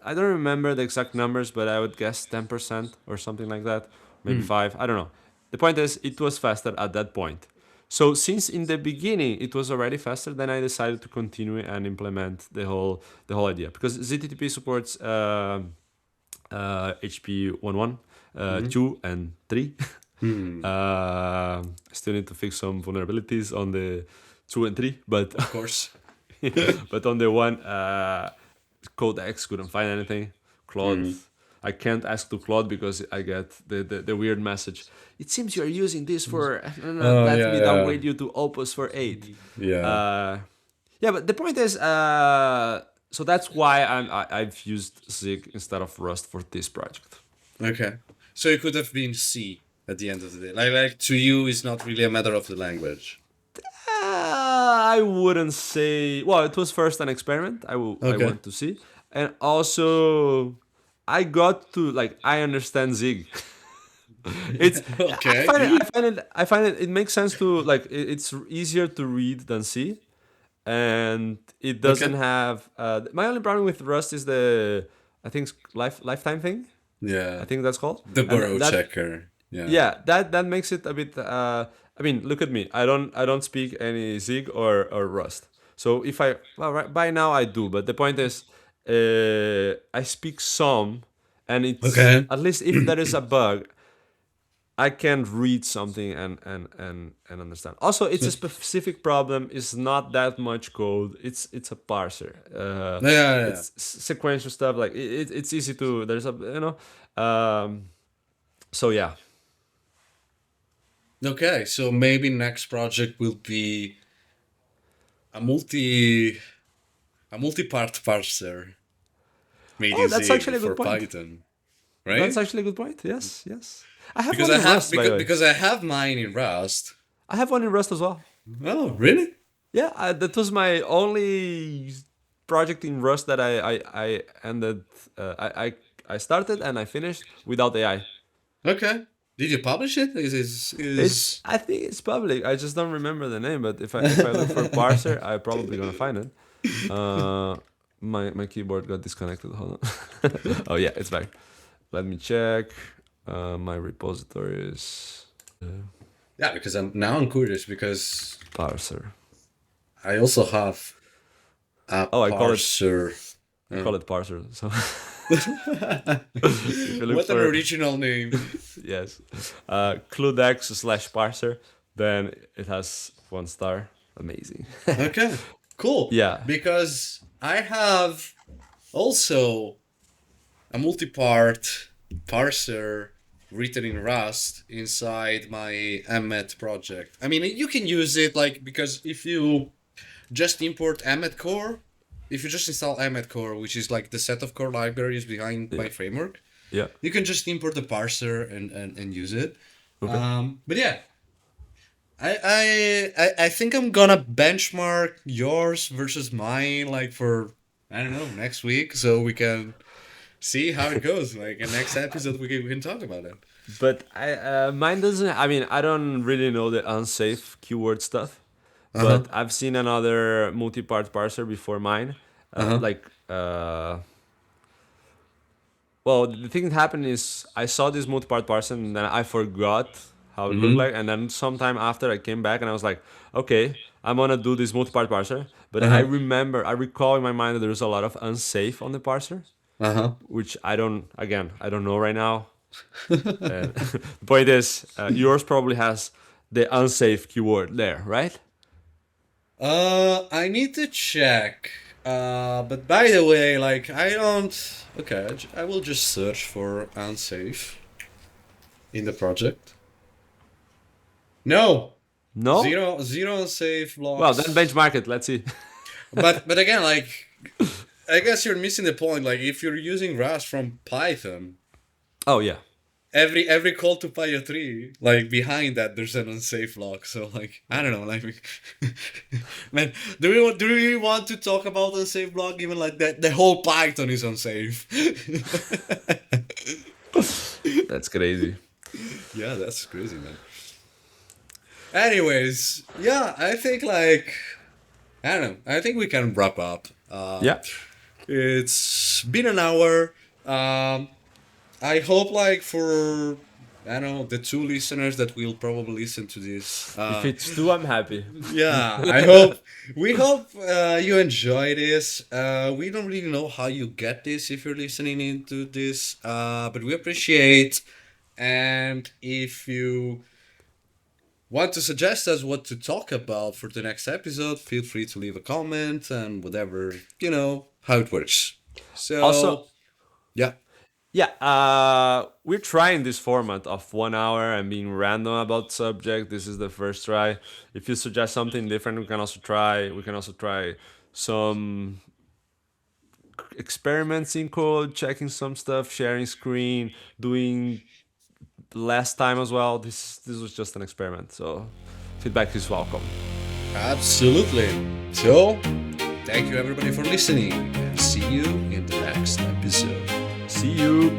I don't remember the exact numbers, but I would guess 10% or something like that, maybe 5, I don't know. The point is, it was faster at that point. So since in the beginning it was already faster, then I decided to continue and implement the whole idea, because ZTTP supports HP 1.1, 2, and 3. I still need to fix some vulnerabilities on the 2 and 3, but Of course. but on the one, Codex couldn't find anything. Claude, I can't ask to Claude because I get the weird message. It seems you are using this for. Oh Let me yeah, downgrade you to Opus for 8. yeah. Yeah, but the point is, so that's why I've used Zig instead of Rust for this project. Okay. So it could have been C at the end of the day. Like to you, it's not really a matter of the language. I wouldn't say. Well, it was first an experiment. I Okay. want to see, and also I got to, like, I understand Zig. It's Okay. I find it. It makes sense to, like. It's easier to read than C, and it doesn't Okay. have. My only problem with Rust is the, I think, lifetime thing. I Yeah. think that's called, The and burrow that, checker. Yeah. yeah, that makes it a bit. I mean, look at me. I don't speak any Zig or Rust. So if I, well, right, by now I do, but the point is, I speak some, and it's, Okay. at least if there is a bug, I can read something and understand. Also, it's a specific problem. It's not that much code. It's a parser. Yeah, yeah, yeah. It's sequential stuff. Like, it's easy to. There's a, so yeah. Okay, so maybe next project will be a multi a multi-part parser made Oh, in that's Zig actually a good for point. Python, That's right? actually a good point. Yes, yes. I have Because one I in have Rust, by the way. because I have mine in Rust. I have one in Rust as well. Oh, really? Yeah, that was my only project in Rust that I ended. I started and I finished without AI. Okay. Did you publish it? It's Is I think it's public. I just don't remember the name. But if I look for parser, I'm probably gonna find it. Uh, my keyboard got disconnected. Hold on. Oh yeah, it's back. Let me check. My repositories. yeah, because I'm curious because Parser. I also have a Oh, parser. I call it parser. So if you look What an for, original name. yes, cludex/parser, then it has 1 star. Amazing. Okay, cool. Yeah. Because I have also a multi-part parser written in Rust inside my Emmet project. I mean, you can use it like because if you just import Emmet core if you just install Emmet Core, which is like the set of core libraries behind my framework, Yeah. you can just import the parser and use it. Okay. But yeah, I think I'm gonna benchmark yours versus mine like for I don't know next week, so we can see how it goes. Like in next episode, we can talk about it. But mine doesn't. I mean, I don't really know the unsafe keyword stuff, Uh huh. but I've seen another multi-part parser before mine. Uh huh. Well, the thing that happened is I saw this multi-part parser and then I forgot how it looked Mm-hmm. like, and then sometime after I came back and I was like, okay, I'm gonna do this multi-part parser. But Uh huh. I recall in my mind that there's a lot of unsafe on the parser, Uh huh. which I don't. Again, I don't know right now. And the point is, yours probably has the unsafe keyword there, right? I need to check. But by the way, like I don't. Okay, I will just search for unsafe in the project. No, No? zero unsafe Well, then blocks. benchmark it. Let's see. But again, like I guess you're missing the point. Like if you're using Rust from Python, Oh, yeah. every call to Pio 3, like behind that there's an unsafe lock. So like I don't know, like man, do we really want to talk about unsafe block given like that the whole Python is unsafe? That's crazy. Yeah, that's crazy, man. Anyways, yeah, I think like I don't know. I think we can wrap up. Yeah. It's been an hour. I hope like for I don't know the two listeners that will probably listen to this. If it's two, I'm happy. Yeah, I hope we hope you enjoy this. We don't really know how you get this if you're listening into this, but we appreciate. And if you want to suggest us what to talk about for the next episode, feel free to leave a comment and whatever you know how it works. So Also, yeah, yeah, we're trying this format of 1 hour and being random about subject. This is the first try. If you suggest something different, we can also try. We can also try some experiments in code, checking some stuff, sharing screen, doing last time as well. This was just an experiment, so feedback is welcome. absolutely. So thank you everybody for listening, and see you in the next episode. See you.